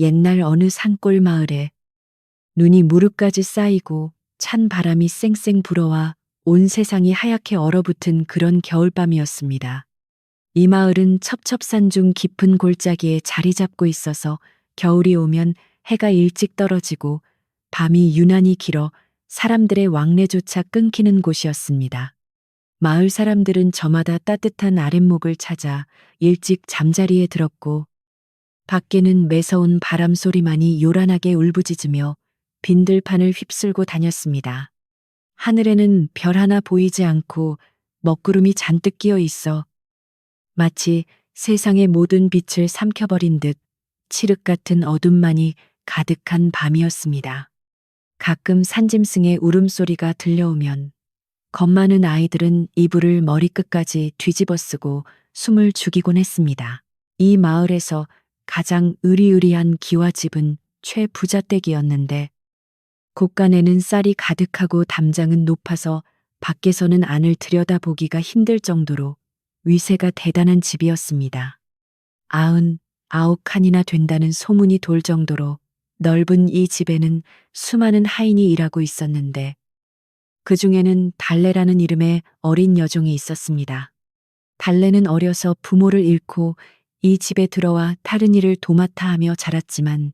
옛날 어느 산골 마을에 눈이 무릎까지 쌓이고 찬 바람이 쌩쌩 불어와 온 세상이 하얗게 얼어붙은 그런 겨울밤이었습니다. 이 마을은 첩첩산 중 깊은 골짜기에 자리 잡고 있어서 겨울이 오면 해가 일찍 떨어지고 밤이 유난히 길어 사람들의 왕래조차 끊기는 곳이었습니다. 마을 사람들은 저마다 따뜻한 아랫목을 찾아 일찍 잠자리에 들었고 밖에는 매서운 바람 소리만이 요란하게 울부짖으며 빈들판을 휩쓸고 다녔습니다. 하늘에는 별 하나 보이지 않고 먹구름이 잔뜩 끼어 있어 마치 세상의 모든 빛을 삼켜버린 듯 칠흑 같은 어둠만이 가득한 밤이었습니다. 가끔 산짐승의 울음소리가 들려오면 겁 많은 아이들은 이불을 머리끝까지 뒤집어 쓰고 숨을 죽이곤 했습니다. 이 마을에서 가장 으리으리한 기와집은 최부자댁이었는데 곳간에는 쌀이 가득하고 담장은 높아서 밖에서는 안을 들여다보기가 힘들 정도로 위세가 대단한 집이었습니다. 99칸이나 된다는 소문이 돌 정도로 넓은 이 집에는 수많은 하인이 일하고 있었는데 그 중에는 달래라는 이름의 어린 여종이 있었습니다. 달래는 어려서 부모를 잃고 이 집에 들어와 다른 일을 도맡아 하며 자랐지만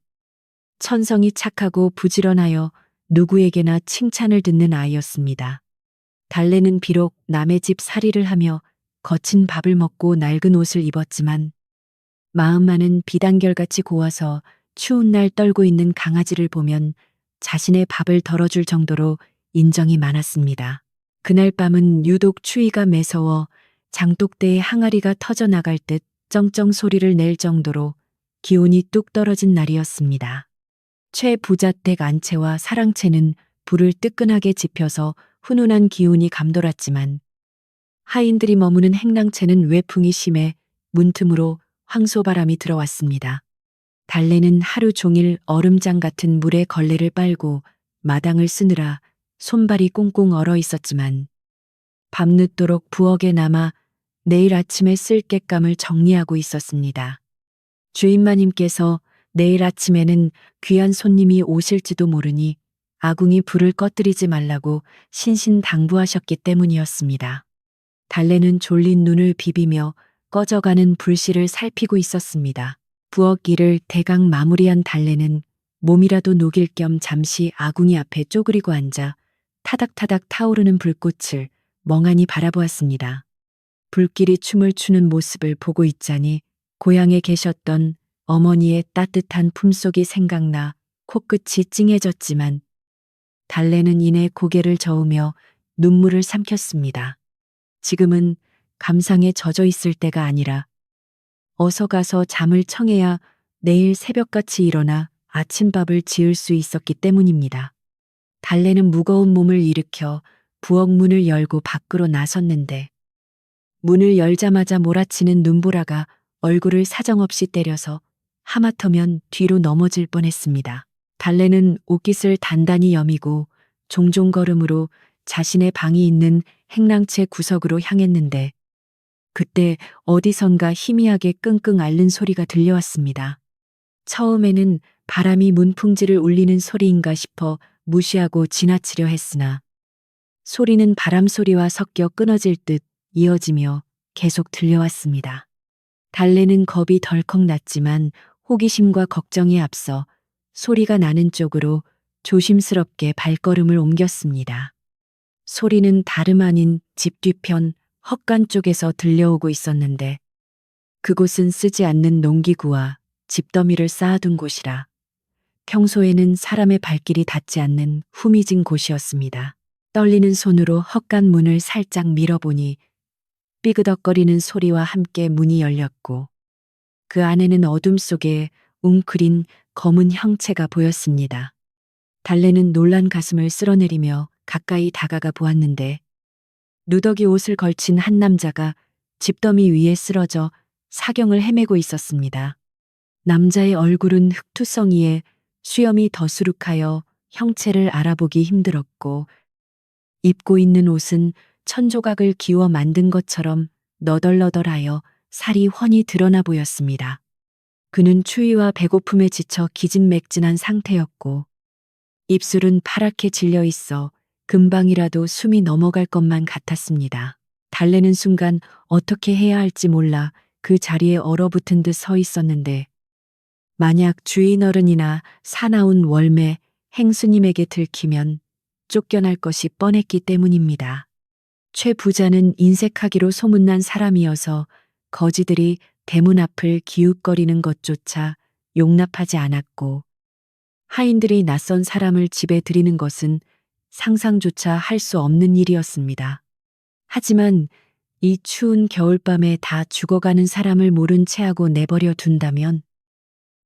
천성이 착하고 부지런하여 누구에게나 칭찬을 듣는 아이였습니다. 달래는 비록 남의 집 살이를 하며 거친 밥을 먹고 낡은 옷을 입었지만 마음만은 비단결같이 고와서 추운 날 떨고 있는 강아지를 보면 자신의 밥을 덜어줄 정도로 인정이 많았습니다. 그날 밤은 유독 추위가 매서워 장독대에 항아리가 터져 나갈 듯 쩡쩡 소리를 낼 정도로 기온이 뚝 떨어진 날이었습니다. 최 부자댁 안채와 사랑채는 불을 뜨끈하게 지펴서 훈훈한 기운이 감돌았지만 하인들이 머무는 행랑채는 외풍이 심해 문틈으로 황소바람이 들어왔습니다. 달래는 하루 종일 얼음장 같은 물에 걸레를 빨고 마당을 쓰느라 손발이 꽁꽁 얼어 있었지만 밤늦도록 부엌에 남아 내일 아침에 쓸 객감을 정리하고 있었습니다. 주인마님께서 내일 아침에는 귀한 손님이 오실지도 모르니 아궁이 불을 꺼뜨리지 말라고 신신당부하셨기 때문이었습니다. 달래는 졸린 눈을 비비며 꺼져가는 불씨를 살피고 있었습니다. 부엌 일을 대강 마무리한 달래는 몸이라도 녹일 겸 잠시 아궁이 앞에 쪼그리고 앉아 타닥타닥 타오르는 불꽃을 멍하니 바라보았습니다. 불길이 춤을 추는 모습을 보고 있자니 고향에 계셨던 어머니의 따뜻한 품속이 생각나 코끝이 찡해졌지만 달래는 이내 고개를 저으며 눈물을 삼켰습니다. 지금은 감상에 젖어 있을 때가 아니라 어서 가서 잠을 청해야 내일 새벽같이 일어나 아침밥을 지을 수 있었기 때문입니다. 달래는 무거운 몸을 일으켜 부엌 문을 열고 밖으로 나섰는데 문을 열자마자 몰아치는 눈보라가 얼굴을 사정없이 때려서 하마터면 뒤로 넘어질 뻔했습니다. 달래는 옷깃을 단단히 여미고 종종 걸음으로 자신의 방이 있는 행랑채 구석으로 향했는데 그때 어디선가 희미하게 끙끙 앓는 소리가 들려왔습니다. 처음에는 바람이 문풍지를 울리는 소리인가 싶어 무시하고 지나치려 했으나 소리는 바람 소리와 섞여 끊어질 듯 이어지며 계속 들려왔습니다. 달래는 겁이 덜컥 났지만 호기심과 걱정에 앞서 소리가 나는 쪽으로 조심스럽게 발걸음을 옮겼습니다. 소리는 다름 아닌 집 뒤편 헛간 쪽에서 들려오고 있었는데 그곳은 쓰지 않는 농기구와 집더미를 쌓아둔 곳이라 평소에는 사람의 발길이 닿지 않는 후미진 곳이었습니다. 떨리는 손으로 헛간 문을 살짝 밀어보니 삐그덕거리는 소리와 함께 문이 열렸고 그 안에는 어둠 속에 웅크린 검은 형체가 보였습니다. 달래는 놀란 가슴을 쓸어내리며 가까이 다가가 보았는데 누더기 옷을 걸친 한 남자가 집더미 위에 쓰러져 사경을 헤매고 있었습니다. 남자의 얼굴은 흑투성이에 수염이 더수룩하여 형체를 알아보기 힘들었고 입고 있는 옷은 천조각을 기워 만든 것처럼 너덜너덜하여 살이 훤히 드러나 보였습니다. 그는 추위와 배고픔에 지쳐 기진맥진한 상태였고 입술은 파랗게 질려 있어 금방이라도 숨이 넘어갈 것만 같았습니다. 달래는 순간 어떻게 해야 할지 몰라 그 자리에 얼어붙은 듯 서 있었는데 만약 주인 어른이나 사나운 월매 행수님에게 들키면 쫓겨날 것이 뻔했기 때문입니다. 최 부자는 인색하기로 소문난 사람이어서 거지들이 대문 앞을 기웃거리는 것조차 용납하지 않았고 하인들이 낯선 사람을 집에 들이는 것은 상상조차 할 수 없는 일이었습니다. 하지만 이 추운 겨울밤에 다 죽어가는 사람을 모른 채 하고 내버려 둔다면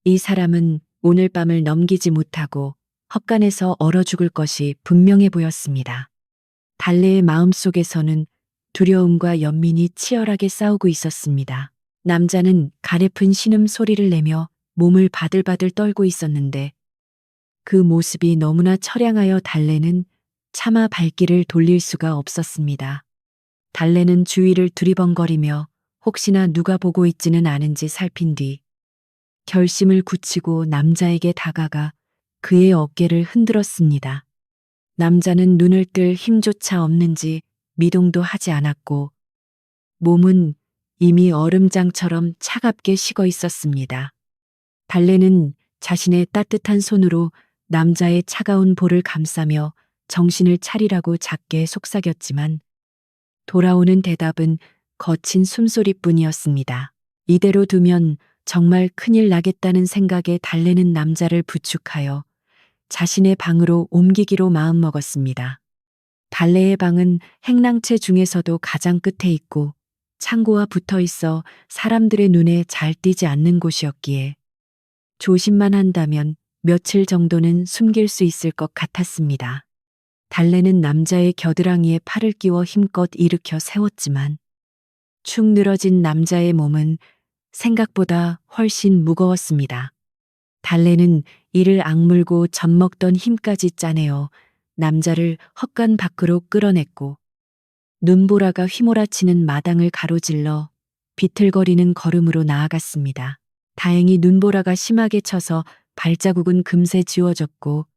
이 사람은 오늘 밤을 넘기지 못하고 헛간에서 얼어 죽을 것이 분명해 보였습니다. 달래의 마음속에서는 두려움과 연민이 치열하게 싸우고 있었습니다. 남자는 가냘픈 신음 소리를 내며 몸을 바들바들 떨고 있었는데 그 모습이 너무나 처량하여 달래는 차마 발길을 돌릴 수가 없었습니다. 달래는 주위를 두리번거리며 혹시나 누가 보고 있지는 않은지 살핀 뒤 결심을 굳히고 남자에게 다가가 그의 어깨를 흔들었습니다. 남자는 눈을 뜰 힘조차 없는지 미동도 하지 않았고 몸은 이미 얼음장처럼 차갑게 식어 있었습니다. 달래는 자신의 따뜻한 손으로 남자의 차가운 볼을 감싸며 정신을 차리라고 작게 속삭였지만 돌아오는 대답은 거친 숨소리뿐이었습니다. 이대로 두면 정말 큰일 나겠다는 생각에 달래는 남자를 부축하여 자신의 방으로 옮기기로 마음먹었습니다. 달래의 방은 행랑채 중에서도 가장 끝에 있고 창고와 붙어 있어 사람들의 눈에 잘 띄지 않는 곳이었기에 조심만 한다면 며칠 정도는 숨길 수 있을 것 같았습니다. 달래는 남자의 겨드랑이에 팔을 끼워 힘껏 일으켜 세웠지만 축 늘어진 남자의 몸은 생각보다 훨씬 무거웠습니다. 달래는 이를 악물고 젖먹던 힘까지 짜내어 남자를 헛간 밖으로 끌어냈고 눈보라가 휘몰아치는 마당을 가로질러 비틀거리는 걸음으로 나아갔습니다. 다행히 눈보라가 심하게 쳐서 발자국은 금세 지워졌고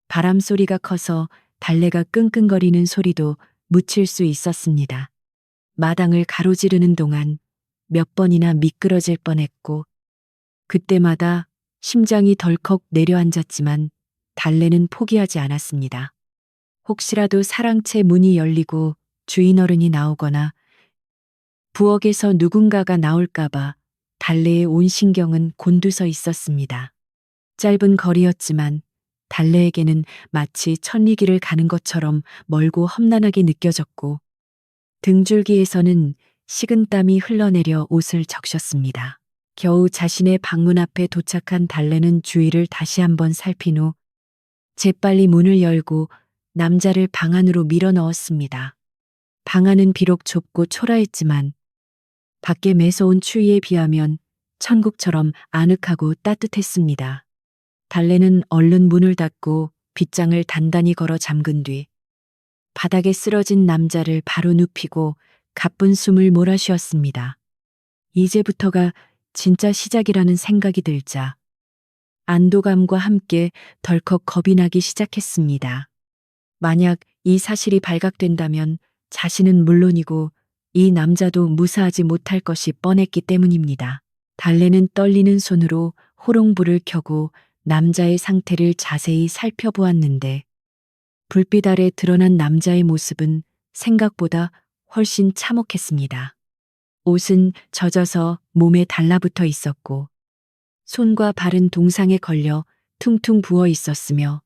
바람 소리가 커서 달래가 끙끙거리는 소리도 묻힐 수 있었습니다. 마당을 가로지르는 동안 몇 번이나 미끄러질 뻔했고 그때마다 심장이 덜컥 내려앉았지만 달래는 포기하지 않았습니다. 혹시라도 사랑채 문이 열리고 주인 어른이 나오거나 부엌에서 누군가가 나올까봐 달래의 온 신경은 곤두서 있었습니다. 짧은 거리였지만 달래에게는 마치 천리길을 가는 것처럼 멀고 험난하게 느껴졌고 등줄기에서는 식은땀이 흘러내려 옷을 적셨습니다. 겨우 자신의 방문 앞에 도착한 달래는 주위를 다시 한번 살핀 후 재빨리 문을 열고 남자를 방 안으로 밀어 넣었습니다. 방 안은 비록 좁고 초라했지만 밖에 매서운 추위에 비하면 천국처럼 아늑하고 따뜻했습니다. 달래는 얼른 문을 닫고 빗장을 단단히 걸어 잠근 뒤 바닥에 쓰러진 남자를 바로 눕히고 가쁜 숨을 몰아쉬었습니다. 이제부터가 진짜 시작이라는 생각이 들자 안도감과 함께 덜컥 겁이 나기 시작했습니다. 만약 이 사실이 발각된다면 자신은 물론이고 이 남자도 무사하지 못할 것이 뻔했기 때문입니다. 달래는 떨리는 손으로 호롱불을 켜고 남자의 상태를 자세히 살펴보았는데 불빛 아래 드러난 남자의 모습은 생각보다 훨씬 참혹했습니다. 옷은 젖어서 몸에 달라붙어 있었고 손과 발은 동상에 걸려 퉁퉁 부어 있었으며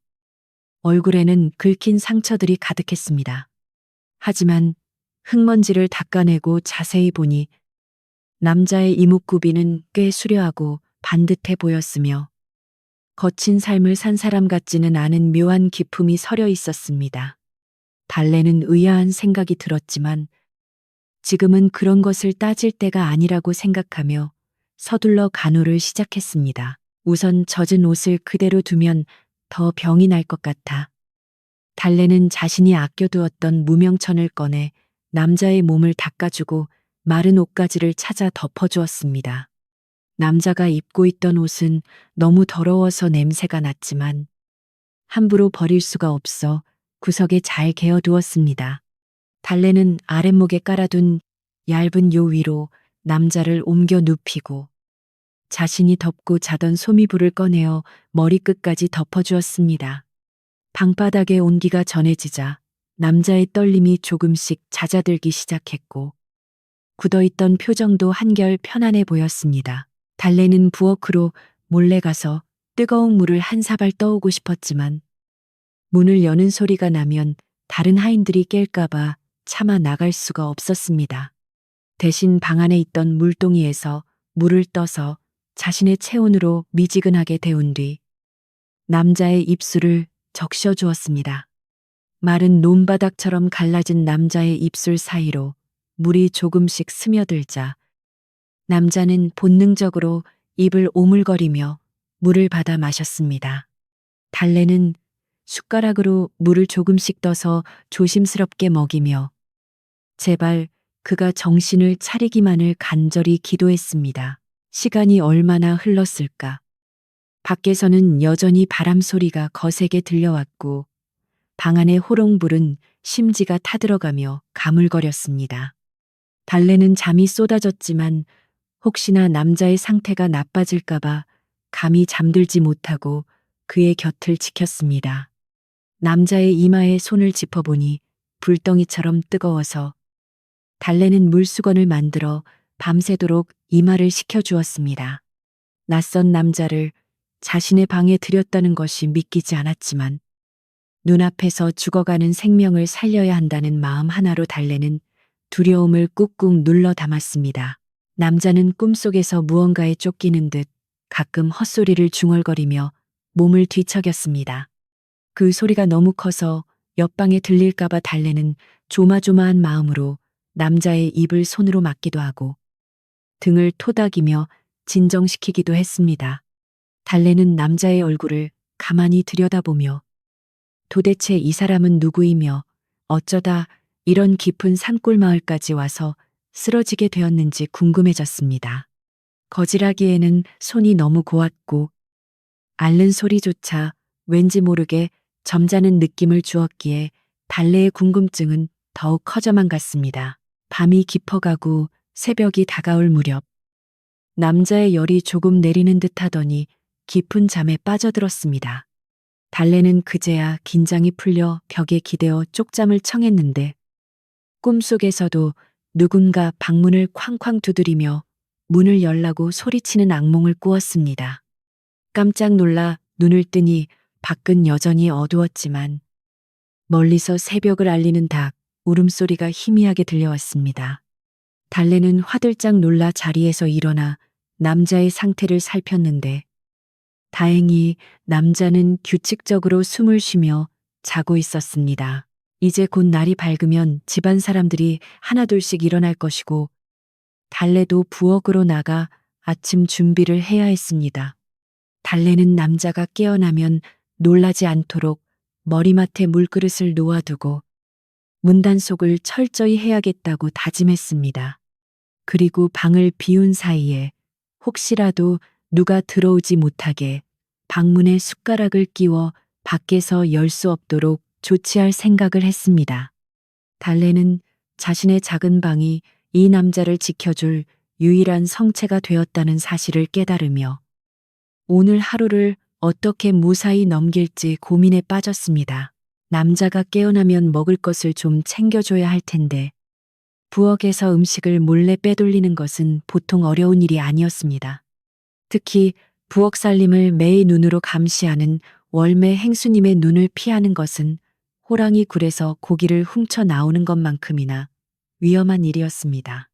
얼굴에는 긁힌 상처들이 가득했습니다. 하지만 흙먼지를 닦아내고 자세히 보니 남자의 이목구비는 꽤 수려하고 반듯해 보였으며 거친 삶을 산 사람 같지는 않은 묘한 기품이 서려 있었습니다. 달래는 의아한 생각이 들었지만 지금은 그런 것을 따질 때가 아니라고 생각하며 서둘러 간호를 시작했습니다. 우선 젖은 옷을 그대로 두면 더 병이 날 것 같아. 달래는 자신이 아껴두었던 무명천을 꺼내 남자의 몸을 닦아주고 마른 옷가지를 찾아 덮어주었습니다. 남자가 입고 있던 옷은 너무 더러워서 냄새가 났지만 함부로 버릴 수가 없어 구석에 잘 개어두었습니다. 달래는 아랫목에 깔아둔 얇은 요 위로 남자를 옮겨 눕히고 자신이 덮고 자던 소미불을 꺼내어 머리끝까지 덮어주었습니다. 방바닥에 온기가 전해지자 남자의 떨림이 조금씩 잦아들기 시작했고 굳어있던 표정도 한결 편안해 보였습니다. 달래는 부엌으로 몰래 가서 뜨거운 물을 한 사발 떠오고 싶었지만 문을 여는 소리가 나면 다른 하인들이 깰까봐 차마 나갈 수가 없었습니다. 대신 방 안에 있던 물동이에서 물을 떠서 자신의 체온으로 미지근하게 데운 뒤 남자의 입술을 적셔 주었습니다. 마른 논바닥처럼 갈라진 남자의 입술 사이로 물이 조금씩 스며들자 남자는 본능적으로 입을 오물거리며 물을 받아 마셨습니다. 달래는 숟가락으로 물을 조금씩 떠서 조심스럽게 먹이며 제발 그가 정신을 차리기만을 간절히 기도했습니다. 시간이 얼마나 흘렀을까. 밖에서는 여전히 바람 소리가 거세게 들려왔고 방 안의 호롱불은 심지가 타들어가며 가물거렸습니다. 달래는 잠이 쏟아졌지만 혹시나 남자의 상태가 나빠질까봐 감히 잠들지 못하고 그의 곁을 지켰습니다. 남자의 이마에 손을 짚어보니 불덩이처럼 뜨거워서 달래는 물수건을 만들어 밤새도록 이마를 식혀주었습니다. 낯선 남자를 자신의 방에 들였다는 것이 믿기지 않았지만 눈앞에서 죽어가는 생명을 살려야 한다는 마음 하나로 달래는 두려움을 꾹꾹 눌러 담았습니다. 남자는 꿈속에서 무언가에 쫓기는 듯 가끔 헛소리를 중얼거리며 몸을 뒤척였습니다. 그 소리가 너무 커서 옆방에 들릴까봐 달래는 조마조마한 마음으로 남자의 입을 손으로 막기도 하고 등을 토닥이며 진정시키기도 했습니다. 달래는 남자의 얼굴을 가만히 들여다보며 도대체 이 사람은 누구이며 어쩌다 이런 깊은 산골 마을까지 와서 쓰러지게 되었는지 궁금해졌습니다. 거지라기에는 손이 너무 고왔고 앓는 소리조차 왠지 모르게 점잖은 느낌을 주었기에 달래의 궁금증은 더욱 커져만 갔습니다. 밤이 깊어가고 새벽이 다가올 무렵 남자의 열이 조금 내리는 듯 하더니 깊은 잠에 빠져들었습니다. 달래는 그제야 긴장이 풀려 벽에 기대어 쪽잠을 청했는데 꿈속에서도 누군가 방문을 쾅쾅 두드리며 문을 열라고 소리치는 악몽을 꾸었습니다. 깜짝 놀라 눈을 뜨니 밖은 여전히 어두웠지만 멀리서 새벽을 알리는 닭 울음소리가 희미하게 들려왔습니다. 달래는 화들짝 놀라 자리에서 일어나 남자의 상태를 살폈는데 다행히 남자는 규칙적으로 숨을 쉬며 자고 있었습니다. 이제 곧 날이 밝으면 집안 사람들이 하나둘씩 일어날 것이고 달래도 부엌으로 나가 아침 준비를 해야 했습니다. 달래는 남자가 깨어나면 놀라지 않도록 머리맡에 물그릇을 놓아두고 문단속을 철저히 해야겠다고 다짐했습니다. 그리고 방을 비운 사이에 혹시라도 누가 들어오지 못하게 방문에 숟가락을 끼워 밖에서 열 수 없도록 조치할 생각을 했습니다. 달래는 자신의 작은 방이 이 남자를 지켜줄 유일한 성체가 되었다는 사실을 깨달으며 오늘 하루를 어떻게 무사히 넘길지 고민에 빠졌습니다. 남자가 깨어나면 먹을 것을 좀 챙겨줘야 할 텐데 부엌에서 음식을 몰래 빼돌리는 것은 보통 어려운 일이 아니었습니다. 특히 부엌 살림을 매의 눈으로 감시하는 월매 행수님의 눈을 피하는 것은 호랑이 굴에서 고기를 훔쳐 나오는 것만큼이나 위험한 일이었습니다.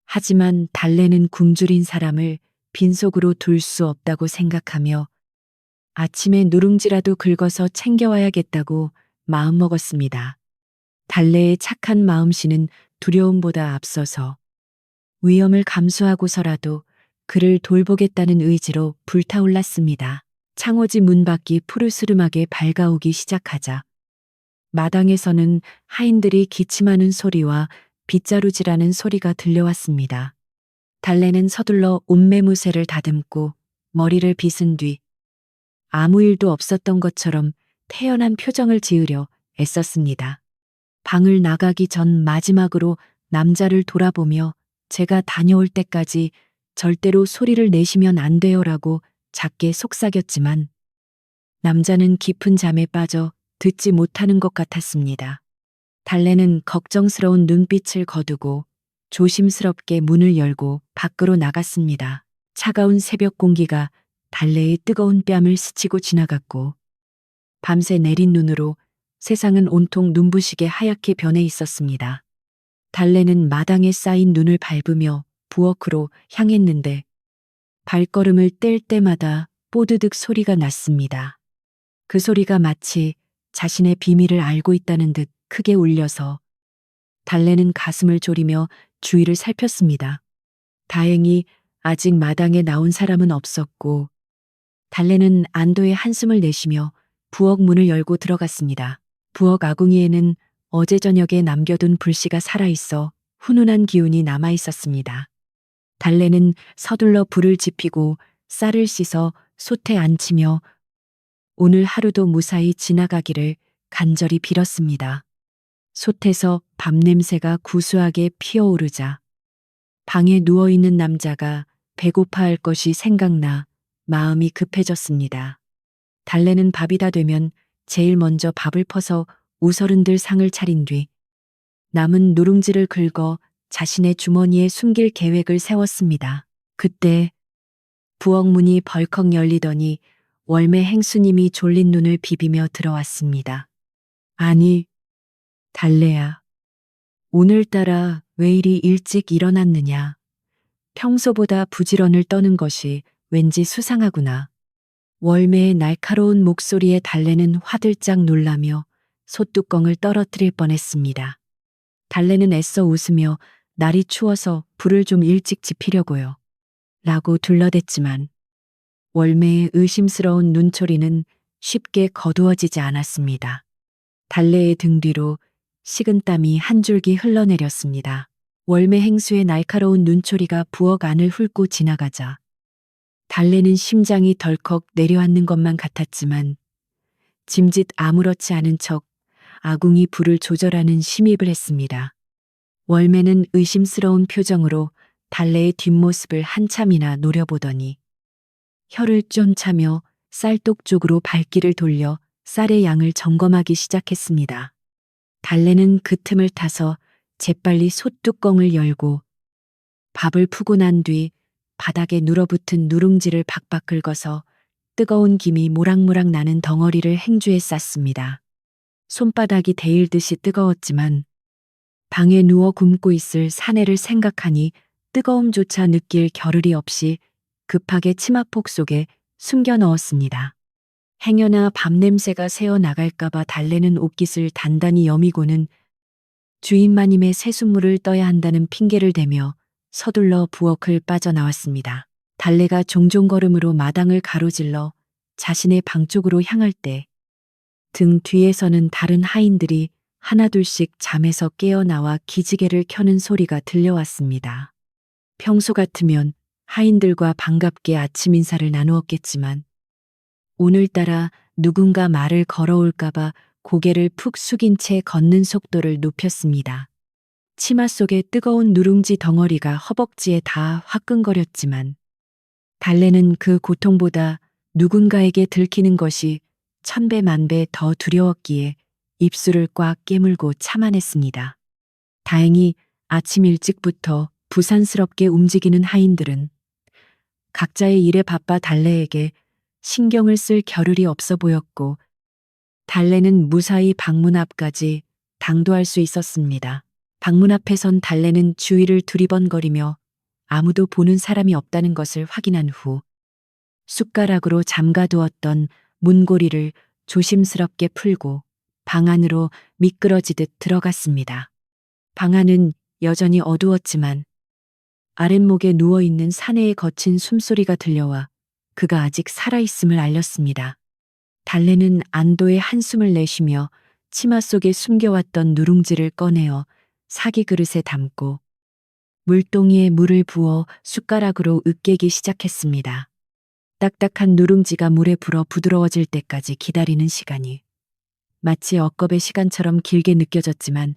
하지만 달래는 굶주린 사람을 빈속으로 둘 수 없다고 생각하며 아침에 누룽지라도 긁어서 챙겨와야겠다고 마음먹었습니다. 달래의 착한 마음씨는 두려움보다 앞서서 위험을 감수하고서라도 그를 돌보겠다는 의지로 불타올랐습니다. 창호지 문밖이 푸르스름하게 밝아오기 시작하자 마당에서는 하인들이 기침하는 소리와 빗자루질하는 소리가 들려왔습니다. 달래는 서둘러 옷매무새를 다듬고 머리를 빗은 뒤 아무 일도 없었던 것처럼 태연한 표정을 지으려 애썼습니다. 방을 나가기 전 마지막으로 남자를 돌아보며 제가 다녀올 때까지 절대로 소리를 내시면 안 돼요라고 작게 속삭였지만 남자는 깊은 잠에 빠져 듣지 못하는 것 같았습니다. 달래는 걱정스러운 눈빛을 거두고 조심스럽게 문을 열고 밖으로 나갔습니다. 차가운 새벽 공기가 달래의 뜨거운 뺨을 스치고 지나갔고 밤새 내린 눈으로 세상은 온통 눈부시게 하얗게 변해 있었습니다. 달래는 마당에 쌓인 눈을 밟으며 부엌으로 향했는데 발걸음을 뗄 때마다 뽀드득 소리가 났습니다. 그 소리가 마치 자신의 비밀을 알고 있다는 듯 크게 울려서 달래는 가슴을 졸이며 주위를 살폈습니다. 다행히 아직 마당에 나온 사람은 없었고 달래는 안도의 한숨을 내쉬며 부엌 문을 열고 들어갔습니다. 부엌 아궁이에는 어제 저녁에 남겨둔 불씨가 살아있어 훈훈한 기운이 남아 있었습니다. 달래는 서둘러 불을 지피고 쌀을 씻어 솥에 앉히며 오늘 하루도 무사히 지나가기를 간절히 빌었습니다. 솥에서 밥 냄새가 구수하게 피어오르자 방에 누워있는 남자가 배고파할 것이 생각나 마음이 급해졌습니다. 달래는 밥이 다 되면 제일 먼저 밥을 퍼서 우서른들 상을 차린 뒤 남은 누룽지를 긁어 자신의 주머니에 숨길 계획을 세웠습니다. 그때 부엌 문이 벌컥 열리더니 월매 행수님이 졸린 눈을 비비며 들어왔습니다. 아니, 달래야. 오늘따라 왜 이리 일찍 일어났느냐. 평소보다 부지런을 떠는 것이 왠지 수상하구나. 월매의 날카로운 목소리에 달래는 화들짝 놀라며 솥뚜껑을 떨어뜨릴 뻔했습니다. 달래는 애써 웃으며 날이 추워서 불을 좀 일찍 지피려고요. 라고 둘러댔지만 월매의 의심스러운 눈초리는 쉽게 거두어지지 않았습니다. 달래의 등 뒤로 식은땀이 한 줄기 흘러내렸습니다. 월매 행수의 날카로운 눈초리가 부엌 안을 훑고 지나가자 달래는 심장이 덜컥 내려앉는 것만 같았지만 짐짓 아무렇지 않은 척 아궁이 불을 조절하는 심입을 했습니다. 월매는 의심스러운 표정으로 달래의 뒷모습을 한참이나 노려보더니 혀를 쫀차며 쌀독 쪽으로 발길을 돌려 쌀의 양을 점검하기 시작했습니다. 달래는 그 틈을 타서 재빨리 솥뚜껑을 열고 밥을 푸고 난 뒤 바닥에 눌어붙은 누룽지를 박박 긁어서 뜨거운 김이 모락모락 나는 덩어리를 행주에 쌌습니다. 손바닥이 데일듯이 뜨거웠지만 방에 누워 굶고 있을 사내를 생각하니 뜨거움조차 느낄 겨를이 없이 급하게 치마폭 속에 숨겨 넣었습니다. 행여나 밥 냄새가 새어 나갈까봐 달래는 옷깃을 단단히 여미고는 주인마님의 새순물을 떠야 한다는 핑계를 대며 서둘러 부엌을 빠져나왔습니다. 달래가 종종 걸음으로 마당을 가로질러 자신의 방 쪽으로 향할 때 등 뒤에서는 다른 하인들이 하나둘씩 잠에서 깨어나와 기지개를 켜는 소리가 들려왔습니다. 평소 같으면 하인들과 반갑게 아침 인사를 나누었겠지만 오늘따라 누군가 말을 걸어올까봐 고개를 푹 숙인 채 걷는 속도를 높였습니다. 치마 속에 뜨거운 누룽지 덩어리가 허벅지에 다 화끈거렸지만 달래는 그 고통보다 누군가에게 들키는 것이 천배 만배 더 두려웠기에 입술을 꽉 깨물고 참아냈습니다. 다행히 아침 일찍부터 부산스럽게 움직이는 하인들은 각자의 일에 바빠 달래에게 신경을 쓸 겨를이 없어 보였고 달래는 무사히 방문 앞까지 당도할 수 있었습니다. 방문 앞에 선 달래는 주위를 두리번거리며 아무도 보는 사람이 없다는 것을 확인한 후 숟가락으로 잠가두었던 문고리를 조심스럽게 풀고 방 안으로 미끄러지듯 들어갔습니다. 방 안은 여전히 어두웠지만 아랫목에 누워있는 사내의 거친 숨소리가 들려와 그가 아직 살아있음을 알렸습니다. 달래는 안도의 한숨을 내쉬며 치마 속에 숨겨왔던 누룽지를 꺼내어 사기 그릇에 담고 물동이에 물을 부어 숟가락으로 으깨기 시작했습니다. 딱딱한 누룽지가 물에 불어 부드러워질 때까지 기다리는 시간이 마치 억겁의 시간처럼 길게 느껴졌지만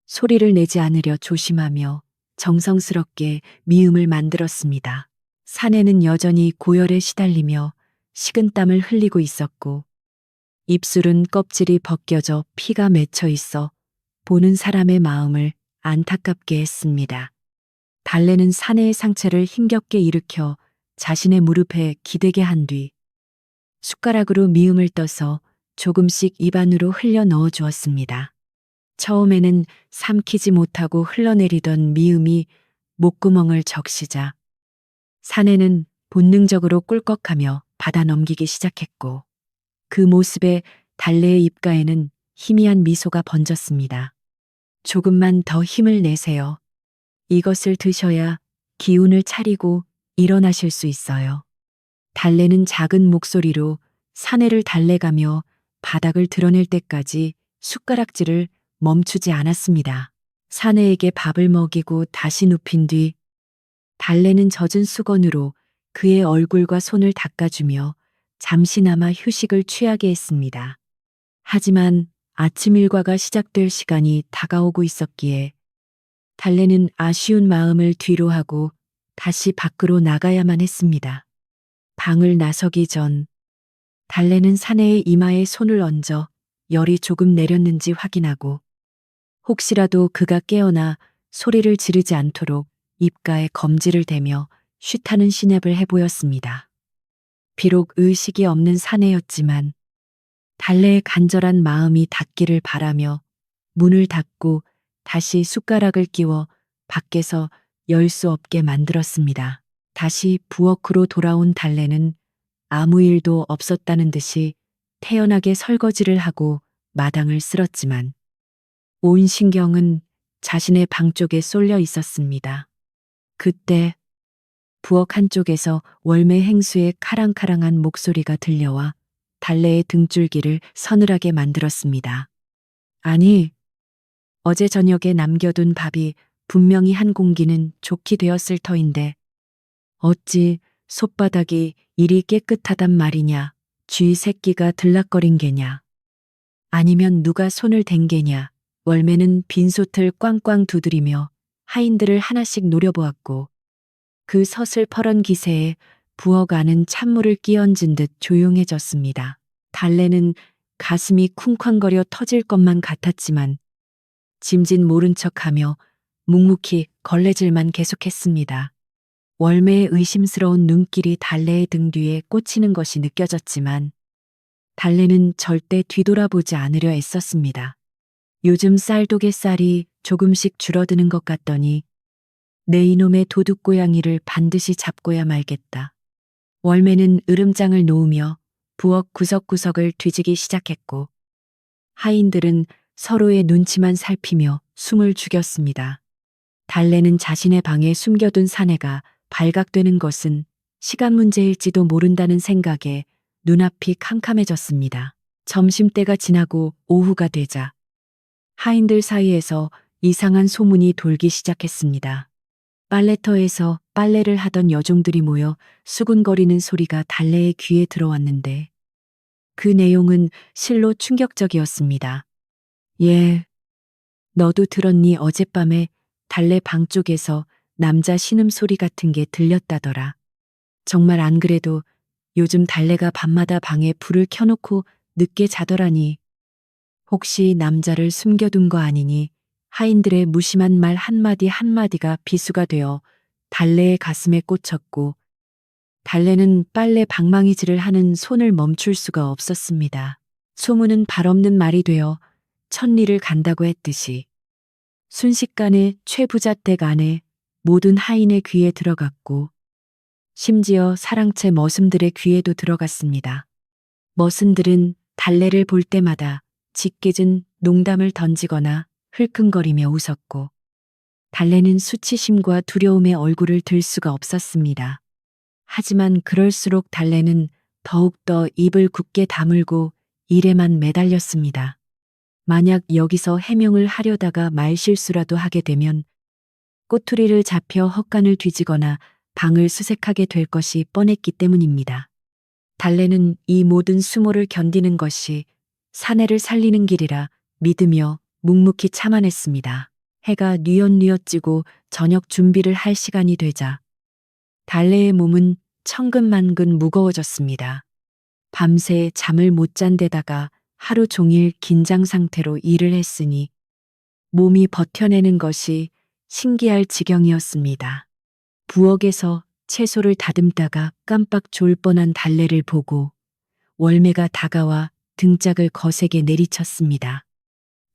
소리를 내지 않으려 조심하며 정성스럽게 미음을 만들었습니다. 사내는 여전히 고열에 시달리며 식은땀을 흘리고 있었고 입술은 껍질이 벗겨져 피가 맺혀 있어 보는 사람의 마음을 안타깝게 했습니다. 달래는 사내의 상처를 힘겹게 일으켜 자신의 무릎에 기대게 한 뒤 숟가락으로 미음을 떠서 조금씩 입안으로 흘려 넣어 주었습니다. 처음에는 삼키지 못하고 흘러내리던 미음이 목구멍을 적시자 사내는 본능적으로 꿀꺽하며 받아 넘기기 시작했고 그 모습에 달래의 입가에는 희미한 미소가 번졌습니다. 조금만 더 힘을 내세요. 이것을 드셔야 기운을 차리고 일어나실 수 있어요. 달래는 작은 목소리로 사내를 달래가며 바닥을 드러낼 때까지 숟가락질을 멈추지 않았습니다. 사내에게 밥을 먹이고 다시 눕힌 뒤 달래는 젖은 수건으로 그의 얼굴과 손을 닦아주며 잠시나마 휴식을 취하게 했습니다. 하지만 아침 일과가 시작될 시간이 다가오고 있었기에 달래는 아쉬운 마음을 뒤로하고 다시 밖으로 나가야만 했습니다. 방을 나서기 전 달래는 사내의 이마에 손을 얹어 열이 조금 내렸는지 확인하고 혹시라도 그가 깨어나 소리를 지르지 않도록 입가에 검지를 대며 쉿하는 신협을 해보였습니다. 비록 의식이 없는 사내였지만 달래의 간절한 마음이 닿기를 바라며 문을 닫고 다시 숟가락을 끼워 밖에서 열 수 없게 만들었습니다. 다시 부엌으로 돌아온 달래는 아무 일도 없었다는 듯이 태연하게 설거지를 하고 마당을 쓸었지만 온 신경은 자신의 방 쪽에 쏠려 있었습니다. 그때 부엌 한쪽에서 월매 행수의 카랑카랑한 목소리가 들려와 달래의 등줄기를 서늘하게 만들었습니다. 아니, 어제 저녁에 남겨둔 밥이 분명히 한 공기는 좋게 되었을 터인데 어찌 솥바닥이 이리 깨끗하단 말이냐, 쥐 새끼가 들락거린 게냐, 아니면 누가 손을 댄 게냐. 월매는 빈솥을 꽝꽝 두드리며 하인들을 하나씩 노려보았고 그 서슬퍼런 기세에 부엌 안은 찬물을 끼얹은 듯 조용해졌습니다. 달래는 가슴이 쿵쾅거려 터질 것만 같았지만 짐짓 모른 척하며 묵묵히 걸레질만 계속했습니다. 월매의 의심스러운 눈길이 달래의 등 뒤에 꽂히는 것이 느껴졌지만 달래는 절대 뒤돌아보지 않으려 애썼습니다. 요즘 쌀독의 조금씩 줄어드는 것 같더니 내 이놈의 도둑고양이를 반드시 잡고야 말겠다. 월매는 으름장을 놓으며 부엌 구석구석을 뒤지기 시작했고 하인들은 서로의 눈치만 살피며 숨을 죽였습니다. 달래는 자신의 방에 숨겨둔 사내가 발각되는 것은 시간 문제일지도 모른다는 생각에 눈앞이 캄캄해졌습니다. 점심때가 지나고 오후가 되자 하인들 사이에서 이상한 소문이 돌기 시작했습니다. 빨래터에서 빨래를 하던 여종들이 모여 수군거리는 소리가 달래의 귀에 들어왔는데 그 내용은 실로 충격적이었습니다. 예, 너도 들었니? 어젯밤에 달래 방 쪽에서 남자 신음소리 같은 게 들렸다더라. 정말 안 그래도 요즘 달래가 밤마다 방에 불을 켜놓고 늦게 자더라니. 혹시 남자를 숨겨둔 거 아니니? 하인들의 무심한 말 한마디 한마디가 비수가 되어 달래의 가슴에 꽂혔고 달래는 빨래 방망이질을 하는 손을 멈출 수가 없었습니다. 소문은 발없는 말이 되어 천리를 간다고 했듯이 순식간에 최부잣댁 안에 모든 하인의 귀에 들어갔고 심지어 사랑채 머슴들의 귀에도 들어갔습니다. 머슴들은 달래를 볼 때마다 짓궂은 농담을 던지거나 흘큰거리며 웃었고 달래는 수치심과 두려움에 얼굴을 들 수가 없었습니다. 하지만 그럴수록 달래는 더욱더 입을 굳게 다물고 일에만 매달렸습니다. 만약 여기서 해명을 하려다가 말실수라도 하게 되면 꼬투리를 잡혀 헛간을 뒤지거나 방을 수색하게 될 것이 뻔했기 때문입니다. 달래는 이 모든 수모를 견디는 것이 사내를 살리는 길이라 믿으며 묵묵히 참아냈습니다. 해가 뉘엿뉘엿 지고 저녁 준비를 할 시간이 되자 달래의 몸은 천근만근 무거워졌습니다. 밤새 잠을 못 잔 데다가 하루 종일 긴장 상태로 일을 했으니 몸이 버텨내는 것이 신기할 지경이었습니다. 부엌에서 채소를 다듬다가 깜빡 졸 뻔한 달래를 보고 월매가 다가와 등짝을 거세게 내리쳤습니다.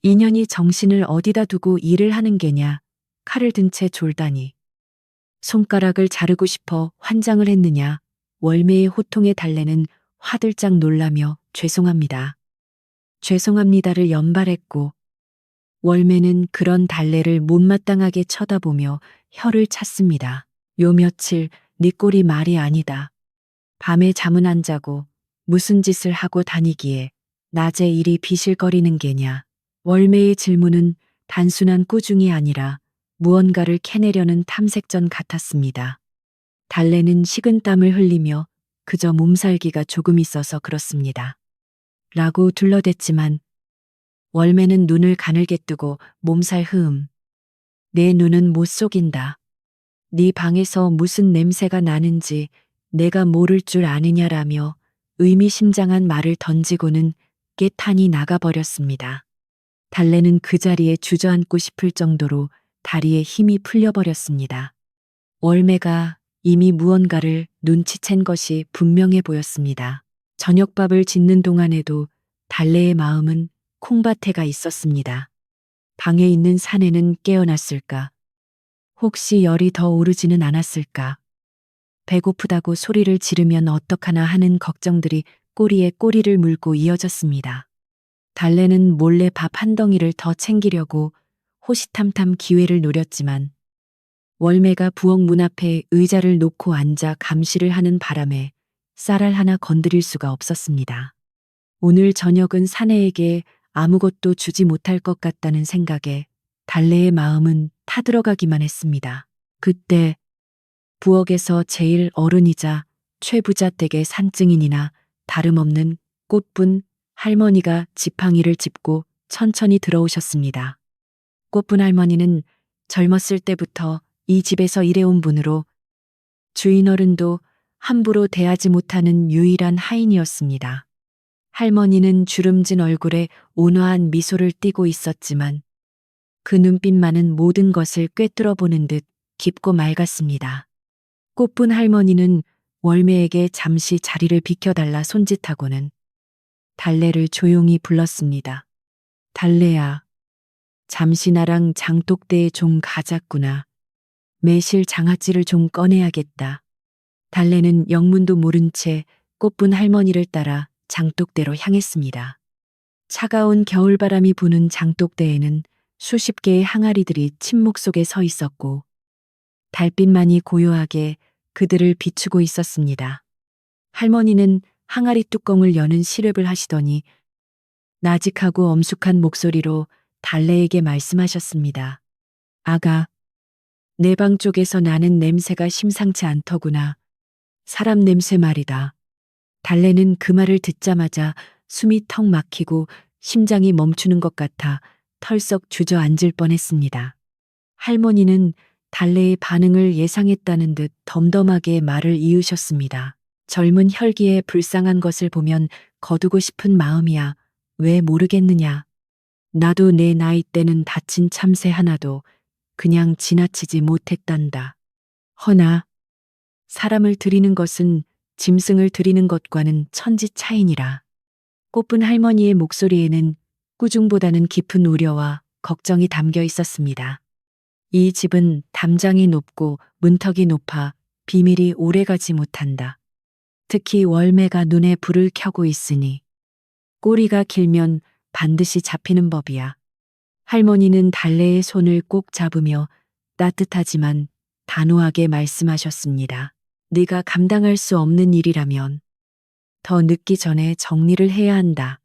인연이 정신을 어디다 두고 일을 하는 게냐, 칼을 든 채 졸다니. 손가락을 자르고 싶어 환장을 했느냐, 월매의 호통에 달래는 화들짝 놀라며 죄송합니다. 죄송합니다를 연발했고 월매는 그런 달래를 못마땅하게 쳐다보며 혀를 찼습니다. 요 며칠 네 꼴이 말이 아니다. 밤에 잠은 안 자고 무슨 짓을 하고 다니기에 낮에 일이 비실거리는 게냐. 월매의 질문은 단순한 꾸중이 아니라 무언가를 캐내려는 탐색전 같았습니다. 달래는 식은땀을 흘리며 그저 몸살기가 조금 있어서 그렇습니다. 라고 둘러댔지만 월매는 눈을 가늘게 뜨고 몸살 흐음. 내 눈은 못 속인다. 네 방에서 무슨 냄새가 나는지 내가 모를 줄 아느냐라며 의미심장한 말을 던지고는 깨탄이 나가버렸습니다. 달래는 그 자리에 주저앉고 싶을 정도로 다리에 힘이 풀려버렸습니다. 월매가 이미 무언가를 눈치챈 것이 분명해 보였습니다. 저녁밥을 짓는 동안에도 달래의 마음은 콩밭에 가 있었습니다. 방에 있는 사내는 깨어났을까? 혹시 열이 더 오르지는 않았을까? 배고프다고 소리를 지르면 어떡하나 하는 걱정들이 꼬리에 꼬리를 물고 이어졌습니다. 달래는 몰래 밥 한 덩이를 더 챙기려고 호시탐탐 기회를 노렸지만 월매가 부엌 문 앞에 의자를 놓고 앉아 감시를 하는 바람에 쌀알 하나 건드릴 수가 없었습니다. 오늘 저녁은 사내에게 아무것도 주지 못할 것 같다는 생각에 달래의 마음은 타들어가기만 했습니다. 그때 부엌에서 제일 어른이자 최부자 댁의 산증인이나 다름없는 꽃분 할머니가 지팡이를 짚고 천천히 들어오셨습니다. 꽃분 할머니는 젊었을 때부터 이 집에서 일해온 분으로 주인 어른도 함부로 대하지 못하는 유일한 하인이었습니다. 할머니는 주름진 얼굴에 온화한 미소를 띠고 있었지만 그 눈빛만은 모든 것을 꿰뚫어 보는 듯 깊고 맑았습니다. 꽃분 할머니는 월매에게 잠시 자리를 비켜달라 손짓하고는 달래를 조용히 불렀습니다. 달래야, 잠시 나랑 장독대에 좀 가자꾸나. 매실 장아찌를 좀 꺼내야겠다. 달래는 영문도 모른 채 꽃분 할머니를 따라 장독대로 향했습니다. 차가운 겨울바람이 부는 장독대에는 수십 개의 항아리들이 침묵 속에 서 있었고 달빛만이 고요하게 그들을 비추고 있었습니다. 할머니는 항아리 뚜껑을 여는 시렵을 하시더니 나직하고 엄숙한 목소리로 달래에게 말씀하셨습니다. 아가, 내 방 쪽에서 나는 냄새가 심상치 않더구나. 사람 냄새 말이다. 달래는 그 말을 듣자마자 숨이 턱 막히고 심장이 멈추는 것 같아 털썩 주저앉을 뻔했습니다. 할머니는 달래의 반응을 예상했다는 듯 덤덤하게 말을 이으셨습니다. 젊은 혈기에 불쌍한 것을 보면 거두고 싶은 마음이야. 왜 모르겠느냐. 나도 내 나이 때는 다친 참새 하나도 그냥 지나치지 못했단다. 허나 사람을 들이는 것은 짐승을 들이는 것과는 천지 차이니라. 꽃분 할머니의 목소리에는 꾸중보다는 깊은 우려와 걱정이 담겨 있었습니다. 이 집은 담장이 높고 문턱이 높아 비밀이 오래가지 못한다. 특히 월매가 눈에 불을 켜고 있으니 꼬리가 길면 반드시 잡히는 법이야. 할머니는 달래의 손을 꼭 잡으며 따뜻하지만 단호하게 말씀하셨습니다. 네가 감당할 수 없는 일이라면 더 늦기 전에 정리를 해야 한다.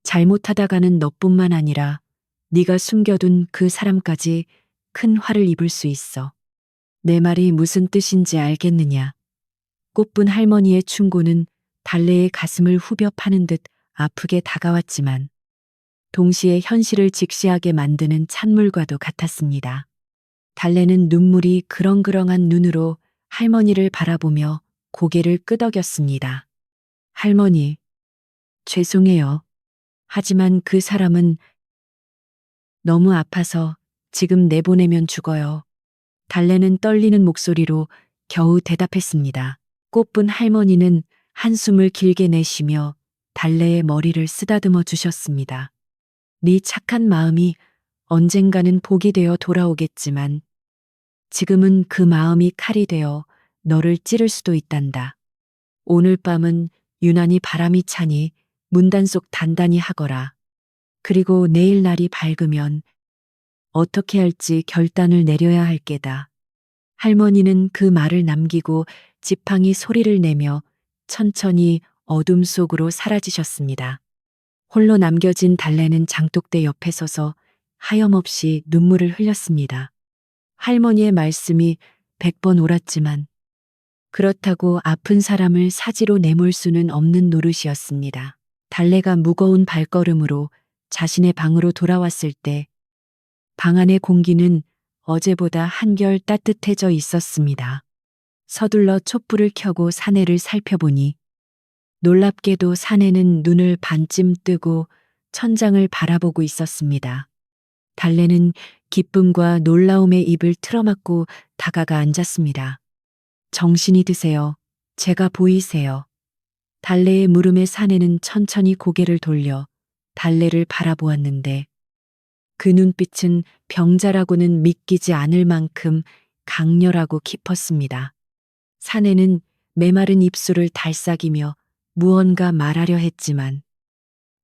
잘못하다가는 너뿐만 아니라 네가 숨겨둔 그 사람까지 큰 화를 입을 수 있어. 내 말이 무슨 뜻인지 알겠느냐. 꽃분 할머니의 충고는 달래의 가슴을 후벼 파는 듯 아프게 다가왔지만 동시에 현실을 직시하게 만드는 찬물과도 같았습니다. 달래는 눈물이 그렁그렁한 눈으로 할머니를 바라보며 고개를 끄덕였습니다. 할머니, 죄송해요. 하지만 그 사람은 너무 아파서 지금 내보내면 죽어요. 달래는 떨리는 목소리로 겨우 대답했습니다. 꽃분 할머니는 한숨을 길게 내쉬며 달래의 머리를 쓰다듬어 주셨습니다. 네 착한 마음이 언젠가는 복이 되어 돌아오겠지만 지금은 그 마음이 칼이 되어 너를 찌를 수도 있단다. 오늘 밤은 유난히 바람이 차니 문단속 단단히 하거라. 그리고 내일 날이 밝으면 어떻게 할지 결단을 내려야 할 게다. 할머니는 그 말을 남기고 지팡이 소리를 내며 천천히 어둠 속으로 사라지셨습니다. 홀로 남겨진 달래는 장독대 옆에 서서 하염없이 눈물을 흘렸습니다. 할머니의 말씀이 100번 옳았지만 그렇다고 아픈 사람을 사지로 내몰 수는 없는 노릇이었습니다. 달래가 무거운 발걸음으로 자신의 방으로 돌아왔을 때 방 안의 공기는 어제보다 한결 따뜻해져 있었습니다. 서둘러 촛불을 켜고 사내를 살펴보니 놀랍게도 사내는 눈을 반쯤 뜨고 천장을 바라보고 있었습니다. 달래는 기쁨과 놀라움의 입을 틀어막고 다가가 앉았습니다. 정신이 드세요. 제가 보이세요. 달래의 물음에 사내는 천천히 고개를 돌려 달래를 바라보았는데 그 눈빛은 병자라고는 믿기지 않을 만큼 강렬하고 깊었습니다. 사내는 메마른 입술을 달싹이며 무언가 말하려 했지만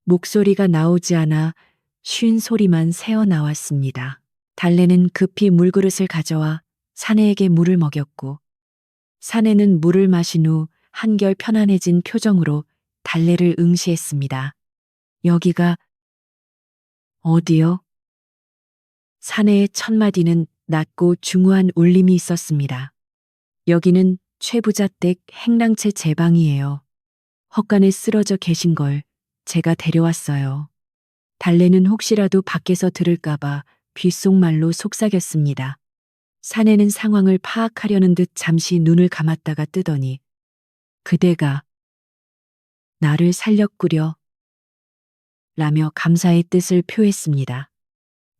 목소리가 나오지 않아 쉰 소리만 새어 나왔습니다. 달래는 급히 물그릇을 가져와 사내에게 물을 먹였고 사내는 물을 마신 후 한결 편안해진 표정으로 달래를 응시했습니다. 여기가 어디요? 사내의 첫 마디는 낮고 중후한 울림이 있었습니다. 여기는 최부자댁 행랑채 제 방이에요. 헛간에 쓰러져 계신 걸 제가 데려왔어요. 달래는 혹시라도 밖에서 들을까봐 귓속말로 속삭였습니다. 사내는 상황을 파악하려는 듯 잠시 눈을 감았다가 뜨더니 그대가 나를 살렸구려 라며 감사의 뜻을 표했습니다.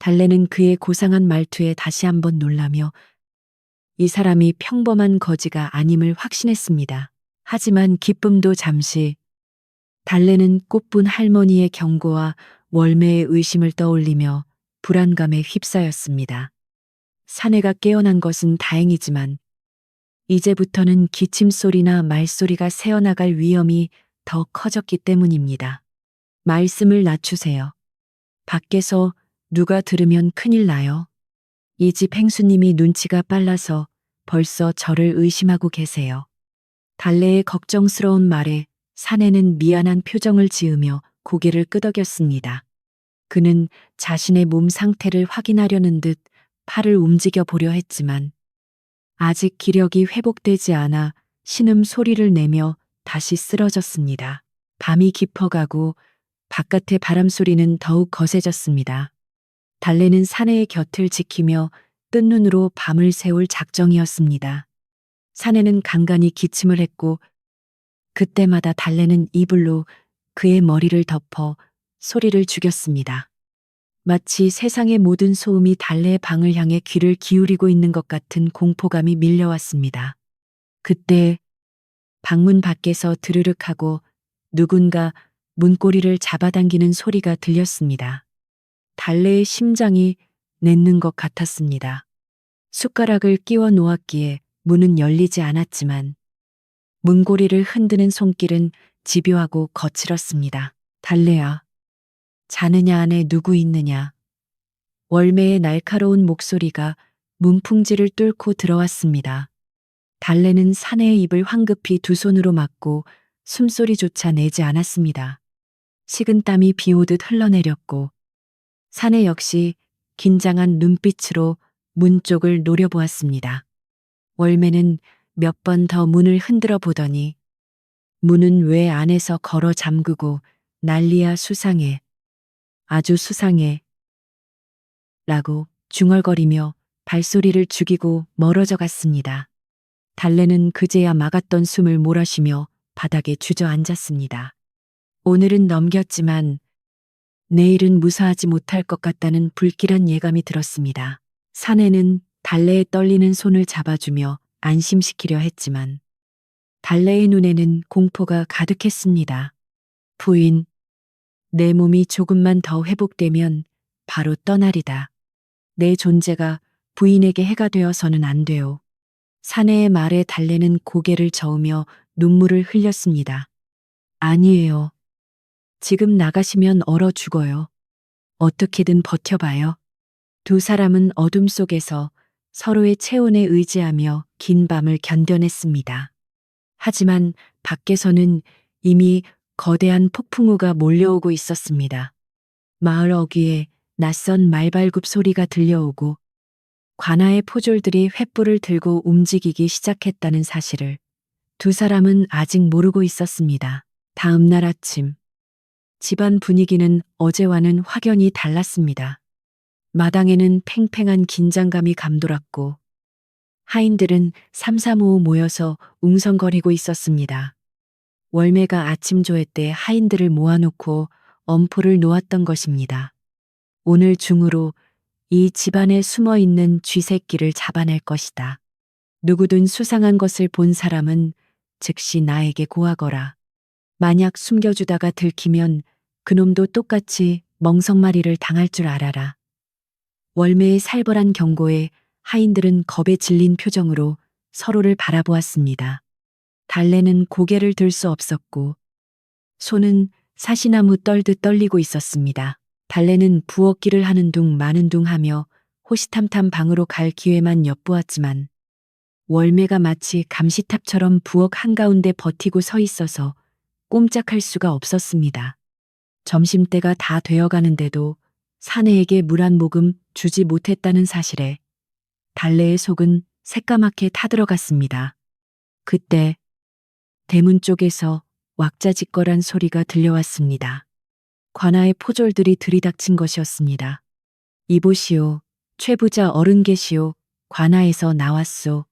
달래는 그의 고상한 말투에 다시 한번 놀라며 이 사람이 평범한 거지가 아님을 확신했습니다. 하지만 기쁨도 잠시 달래는 꽃분 할머니의 경고와 월매의 의심을 떠올리며 불안감에 휩싸였습니다. 사내가 깨어난 것은 다행이지만 이제부터는 기침소리나 말소리가 새어나갈 위험이 더 커졌기 때문입니다. 말씀을 낮추세요. 밖에서 누가 들으면 큰일 나요. 이 집 행수님이 눈치가 빨라서 벌써 저를 의심하고 계세요. 달래의 걱정스러운 말에 사내는 미안한 표정을 지으며 고개를 끄덕였습니다. 그는 자신의 몸 상태를 확인하려는 듯 팔을 움직여 보려 했지만 아직 기력이 회복되지 않아 신음 소리를 내며 다시 쓰러졌습니다. 밤이 깊어가고 바깥의 바람 소리는 더욱 거세졌습니다. 달래는 사내의 곁을 지키며 뜬 눈으로 밤을 새울 작정이었습니다. 사내는 간간히 기침을 했고 그때마다 달래는 이불로 그의 머리를 덮어 소리를 죽였습니다. 마치 세상의 모든 소음이 달래의 방을 향해 귀를 기울이고 있는 것 같은 공포감이 밀려왔습니다. 그때 방문 밖에서 드르륵 하고 누군가 문고리를 잡아당기는 소리가 들렸습니다. 달래의 심장이 냈는 것 같았습니다. 숟가락을 끼워 놓았기에 문은 열리지 않았지만 문고리를 흔드는 손길은 집요하고 거칠었습니다. 달래야, 자느냐 안에 누구 있느냐. 월매의 날카로운 목소리가 문풍지를 뚫고 들어왔습니다. 달래는 사내의 입을 황급히 두 손으로 막고 숨소리조차 내지 않았습니다. 식은땀이 비오듯 흘러내렸고 사내 역시 긴장한 눈빛으로 문 쪽을 노려보았습니다. 월매는 몇 번 더 문을 흔들어 보더니 문은 왜 안에서 걸어 잠그고 난리야 수상해. 아주 수상해. 라고 중얼거리며 발소리를 죽이고 멀어져 갔습니다. 달래는 그제야 막았던 숨을 몰아쉬며 바닥에 주저앉았습니다. 오늘은 넘겼지만 내일은 무사하지 못할 것 같다는 불길한 예감이 들었습니다. 사내는 달래의 떨리는 손을 잡아주며 안심시키려 했지만 달래의 눈에는 공포가 가득했습니다. 부인, 내 몸이 조금만 더 회복되면 바로 떠나리다. 내 존재가 부인에게 해가 되어서는 안 돼요. 사내의 말에 달래는 고개를 저으며 눈물을 흘렸습니다. 아니에요. 지금 나가시면 얼어 죽어요. 어떻게든 버텨봐요. 두 사람은 어둠 속에서 서로의 체온에 의지하며 긴 밤을 견뎌냈습니다. 하지만 밖에서는 이미 거대한 폭풍우가 몰려오고 있었습니다. 마을 어귀에 낯선 말발굽 소리가 들려오고 관아의 포졸들이 횃불을 들고 움직이기 시작했다는 사실을 두 사람은 아직 모르고 있었습니다. 다음 날 아침, 집안 분위기는 어제와는 확연히 달랐습니다. 마당에는 팽팽한 긴장감이 감돌았고 하인들은 삼삼오오 모여서 웅성거리고 있었습니다. 월매가 아침 조회 때 하인들을 모아놓고 엄포를 놓았던 것입니다. 오늘 중으로 이 집안에 숨어 있는 쥐새끼를 잡아낼 것이다. 누구든 수상한 것을 본 사람은 즉시 나에게 고하거라. 만약 숨겨주다가 들키면 그놈도 똑같이 멍석마리를 당할 줄 알아라. 월매의 살벌한 경고에 하인들은 겁에 질린 표정으로 서로를 바라보았습니다. 달래는 고개를 들 수 없었고 손은 사시나무 떨듯 떨리고 있었습니다. 달래는 부엌길을 하는 둥 마는 둥 하며 호시탐탐 방으로 갈 기회만 엿보았지만 월매가 마치 감시탑처럼 부엌 한가운데 버티고 서 있어서 꼼짝할 수가 없었습니다. 점심때가 다 되어가는데도 사내에게 물 한 모금 주지 못했다는 사실에 달래의 속은 새까맣게 타들어갔습니다. 그때 대문 쪽에서 왁자지껄한 소리가 들려왔습니다. 관아의 포졸들이 들이닥친 것이었습니다. 이보시오, 최부자 어른 계시오, 관아에서 나왔소.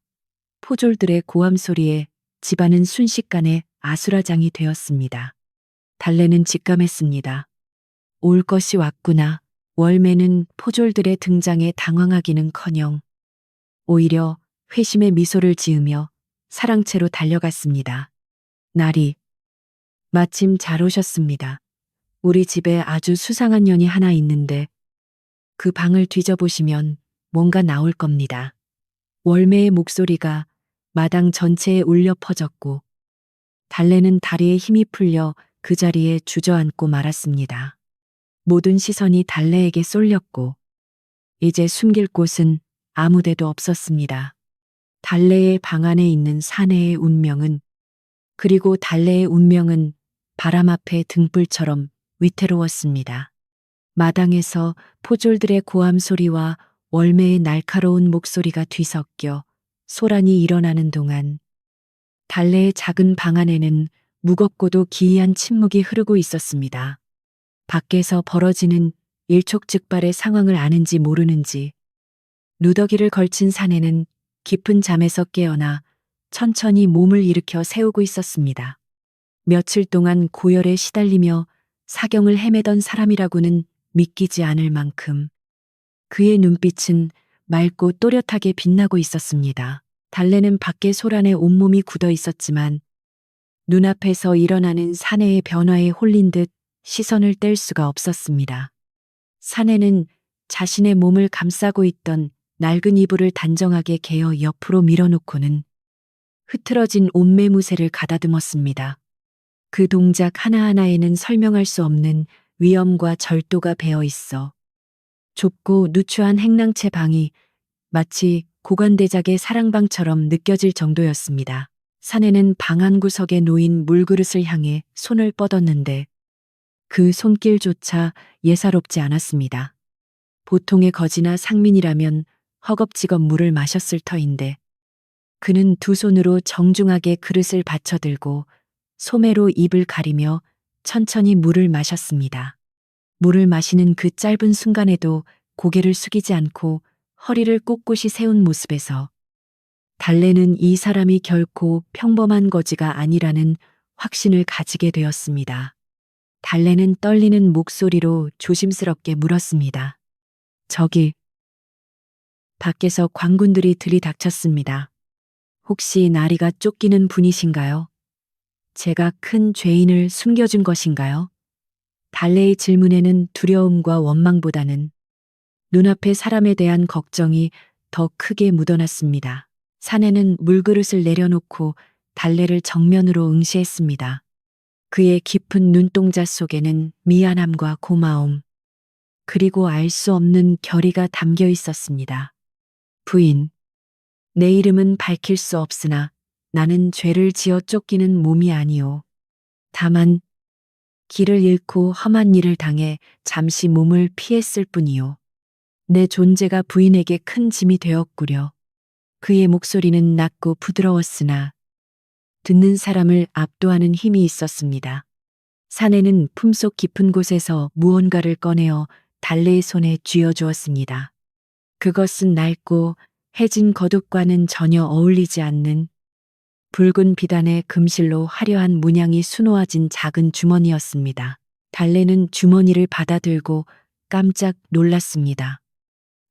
포졸들의 고함 소리에 집안은 순식간에 아수라장이 되었습니다. 달래는 직감했습니다. 올 것이 왔구나. 월매는 포졸들의 등장에 당황하기는커녕 오히려 회심의 미소를 지으며 사랑채로 달려갔습니다. 나리, 마침 잘 오셨습니다. 우리 집에 아주 수상한 년이 하나 있는데 그 방을 뒤져보시면 뭔가 나올 겁니다. 월매의 목소리가 마당 전체에 울려 퍼졌고 달래는 다리에 힘이 풀려 그 자리에 주저앉고 말았습니다. 모든 시선이 달래에게 쏠렸고 이제 숨길 곳은 아무데도 없었습니다. 달래의 방 안에 있는 사내의 운명은 그리고 달래의 운명은 바람 앞에 등불처럼 위태로웠습니다. 마당에서 포졸들의 고함 소리와 월매의 날카로운 목소리가 뒤섞여 소란이 일어나는 동안 달래의 작은 방 안에는 무겁고도 기이한 침묵이 흐르고 있었습니다. 밖에서 벌어지는 일촉즉발의 상황을 아는지 모르는지 누더기를 걸친 사내는 깊은 잠에서 깨어나 천천히 몸을 일으켜 세우고 있었습니다. 며칠 동안 고열에 시달리며 사경을 헤매던 사람이라고는 믿기지 않을 만큼 그의 눈빛은 맑고 또렷하게 빛나고 있었습니다. 달래는 밖에 소란에 온몸이 굳어 있었지만 눈앞에서 일어나는 사내의 변화에 홀린 듯 시선을 뗄 수가 없었습니다. 사내는 자신의 몸을 감싸고 있던 낡은 이불을 단정하게 개어 옆으로 밀어놓고는 흐트러진 옷매무새를 가다듬었습니다. 그 동작 하나하나에는 설명할 수 없는 위엄과 절도가 배어 있어 좁고 누추한 행랑채 방이 마치 고관대작의 사랑방처럼 느껴질 정도였습니다. 사내는 방 한 구석에 놓인 물그릇을 향해 손을 뻗었는데 그 손길조차 예사롭지 않았습니다. 보통의 거지나 상민이라면 허겁지겁 물을 마셨을 터인데 그는 두 손으로 정중하게 그릇을 받쳐들고 소매로 입을 가리며 천천히 물을 마셨습니다. 물을 마시는 그 짧은 순간에도 고개를 숙이지 않고 허리를 꼿꼿이 세운 모습에서 달래는 이 사람이 결코 평범한 거지가 아니라는 확신을 가지게 되었습니다. 달래는 떨리는 목소리로 조심스럽게 물었습니다. 저기, 밖에서 광군들이 들이닥쳤습니다. 혹시 나리가 쫓기는 분이신가요? 제가 큰 죄인을 숨겨준 것인가요? 달래의 질문에는 두려움과 원망보다는 눈앞의 사람에 대한 걱정이 더 크게 묻어났습니다. 사내는 물그릇을 내려놓고 달래를 정면으로 응시했습니다. 그의 깊은 눈동자 속에는 미안함과 고마움, 그리고 알 수 없는 결의가 담겨 있었습니다. 부인, 내 이름은 밝힐 수 없으나 나는 죄를 지어 쫓기는 몸이 아니오. 다만 길을 잃고 험한 일을 당해 잠시 몸을 피했을 뿐이오. 내 존재가 부인에게 큰 짐이 되었구려. 그의 목소리는 낮고 부드러웠으나 듣는 사람을 압도하는 힘이 있었습니다. 사내는 품속 깊은 곳에서 무언가를 꺼내어 달래의 손에 쥐어주었습니다. 그것은 낡고 해진 겉옷과는 전혀 어울리지 않는 붉은 비단의 금실로 화려한 문양이 수놓아진 작은 주머니였습니다. 달래는 주머니를 받아들고 깜짝 놀랐습니다.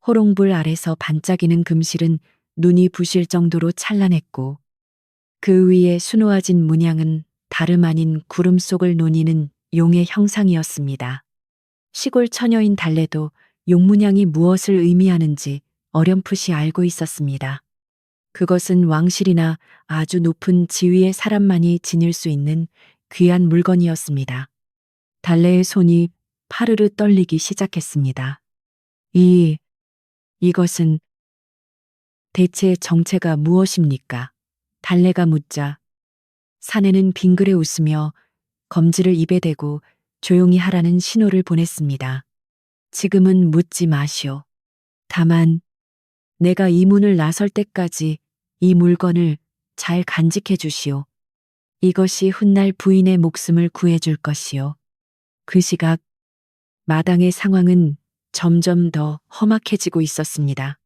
호롱불 아래서 반짝이는 금실은 눈이 부실 정도로 찬란했고 그 위에 수놓아진 문양은 다름 아닌 구름 속을 노니는 용의 형상이었습니다. 시골 처녀인 달래도 용문양이 무엇을 의미하는지 어렴풋이 알고 있었습니다. 그것은 왕실이나 아주 높은 지위의 사람만이 지닐 수 있는 귀한 물건이었습니다. 달래의 손이 파르르 떨리기 시작했습니다. 이것은 대체 정체가 무엇입니까? 달래가 묻자 사내는 빙그레 웃으며 검지를 입에 대고 조용히 하라는 신호를 보냈습니다. 지금은 묻지 마시오. 다만 내가 이 문을 나설 때까지 이 물건을 잘 간직해 주시오. 이것이 훗날 부인의 목숨을 구해줄 것이오. 그 시각 마당의 상황은 점점 더 험악해지고 있었습니다.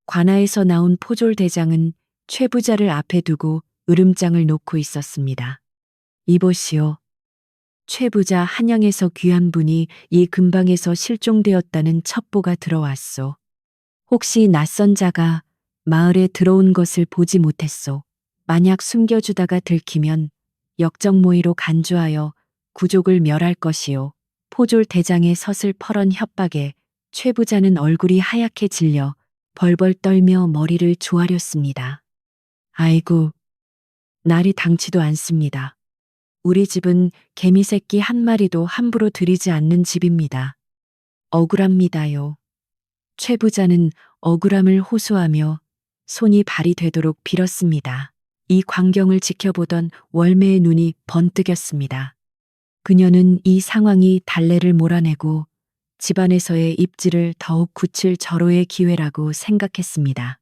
관아에서 나온 포졸 대장은 최 부자를 앞에 두고 으름장을 놓고 있었습니다. 이보시오. 최 부자 한양에서 귀한 분이 이 근방에서 실종되었다는 첩보가 들어왔소. 혹시 낯선 자가 마을에 들어온 것을 보지 못했소. 만약 숨겨주다가 들키면 역적모의로 간주하여 구족을 멸할 것이요. 포졸 대장의 서슬퍼런 협박에 최 부자는 얼굴이 하얗게 질려 벌벌 떨며 머리를 조아렸습니다. 아이고, 날이 당치도 않습니다. 우리 집은 개미 새끼 한 마리도 함부로 들이지 않는 집입니다. 억울합니다요. 최 부자는 억울함을 호소하며 손이 발이 되도록 빌었습니다. 이 광경을 지켜보던 월매의 눈이 번뜩였습니다. 그녀는 이 상황이 달래를 몰아내고 집안에서의 입지를 더욱 굳힐 절호의 기회라고 생각했습니다.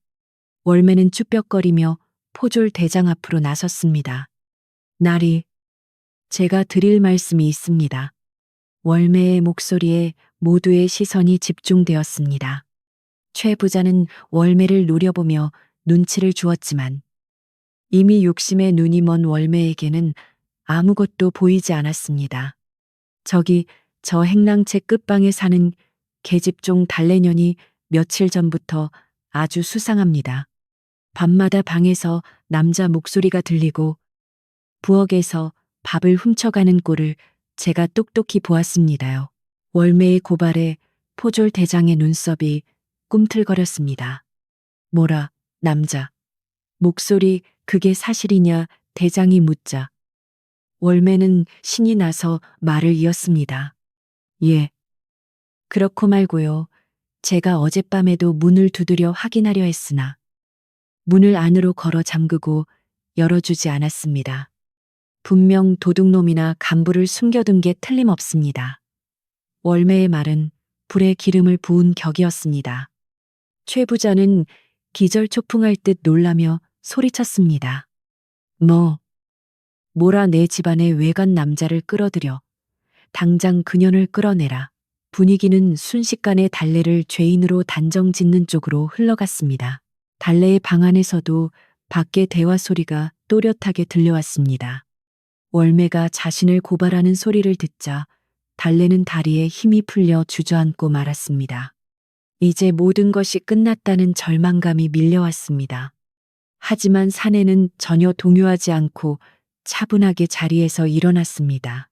월매는 쭈뼛거리며 포졸 대장 앞으로 나섰습니다. 나리, 제가 드릴 말씀이 있습니다. 월매의 목소리에 모두의 시선이 집중되었습니다. 최 부자는 월매를 노려보며 눈치를 주었지만 이미 욕심에 눈이 먼 월매에게는 아무것도 보이지 않았습니다. 저기 저 행랑채 끝방에 사는 계집종 달래년이 며칠 전부터 아주 수상합니다. 밤마다 방에서 남자 목소리가 들리고 부엌에서 밥을 훔쳐가는 꼴을 제가 똑똑히 보았습니다요. 월매의 고발에 포졸 대장의 눈썹이 꿈틀거렸습니다. 뭐라, 남자. 목소리 그게 사실이냐 대장이 묻자. 월매는 신이 나서 말을 이었습니다. 예. 그렇고 말고요. 제가 어젯밤에도 문을 두드려 확인하려 했으나 문을 안으로 걸어 잠그고 열어주지 않았습니다. 분명 도둑놈이나 간부를 숨겨둔 게 틀림없습니다. 월매의 말은 불에 기름을 부은 격이었습니다. 최 부자는 기절초풍할 듯 놀라며 소리쳤습니다. 뭐라 내 집안에 외간 남자를 끌어들여. 당장 그년을 끌어내라. 분위기는 순식간에 달래를 죄인으로 단정 짓는 쪽으로 흘러갔습니다. 달래의 방 안에서도 밖에 대화 소리가 또렷하게 들려왔습니다. 월매가 자신을 고발하는 소리를 듣자 달래는 다리에 힘이 풀려 주저앉고 말았습니다. 이제 모든 것이 끝났다는 절망감이 밀려왔습니다. 하지만 사내는 전혀 동요하지 않고 차분하게 자리에서 일어났습니다.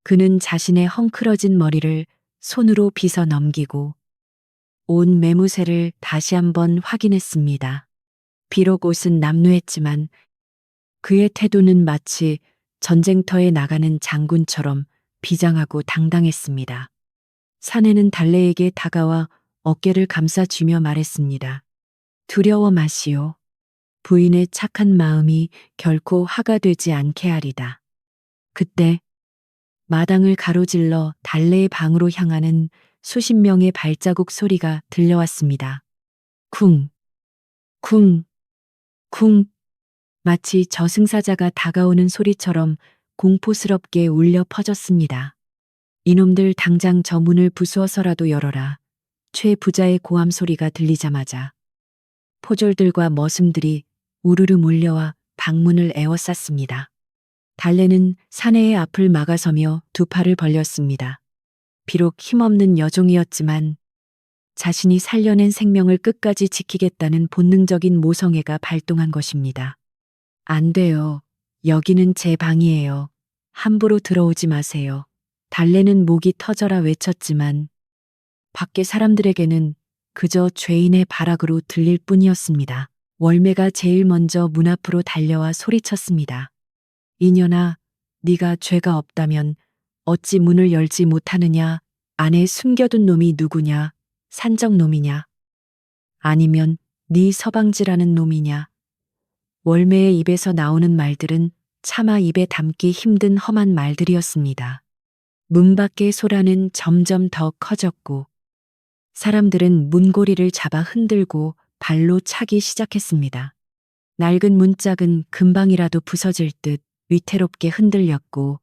그는 자신의 헝클어진 머리를 손으로 빗어 넘기고 온 매무새를 다시 한번 확인했습니다. 비록 옷은 남루했지만 그의 태도는 마치 전쟁터에 나가는 장군처럼 비장하고 당당했습니다. 사내는 달래에게 다가와 어깨를 감싸쥐며 말했습니다. 두려워 마시오. 부인의 착한 마음이 결코 화가 되지 않게 하리다. 그때 마당을 가로질러 달래의 방으로 향하는 수십 명의 발자국 소리가 들려왔습니다. 쿵, 쿵, 쿵. 마치 저승사자가 다가오는 소리처럼 공포스럽게 울려 퍼졌습니다. 이놈들 당장 저 문을 부수어서라도 열어라. 최 부자의 고함 소리가 들리자마자 포졸들과 머슴들이 우르르 몰려와 방문을 에워쌌습니다. 달래는 사내의 앞을 막아서며 두 팔을 벌렸습니다. 비록 힘없는 여종이었지만 자신이 살려낸 생명을 끝까지 지키겠다는 본능적인 모성애가 발동한 것입니다. 안 돼요. 여기는 제 방이에요. 함부로 들어오지 마세요. 달래는 목이 터져라 외쳤지만 밖의 사람들에게는 그저 죄인의 발악으로 들릴 뿐이었습니다. 월매가 제일 먼저 문 앞으로 달려와 소리쳤습니다. 이년아, 네가 죄가 없다면 어찌 문을 열지 못하느냐? 안에 숨겨둔 놈이 누구냐? 산적놈이냐? 아니면 네 서방지라는 놈이냐? 월매의 입에서 나오는 말들은 차마 입에 담기 힘든 험한 말들이었습니다. 문 밖의 소란은 점점 더 커졌고 사람들은 문고리를 잡아 흔들고 발로 차기 시작했습니다. 낡은 문짝은 금방이라도 부서질 듯 위태롭게 흔들렸고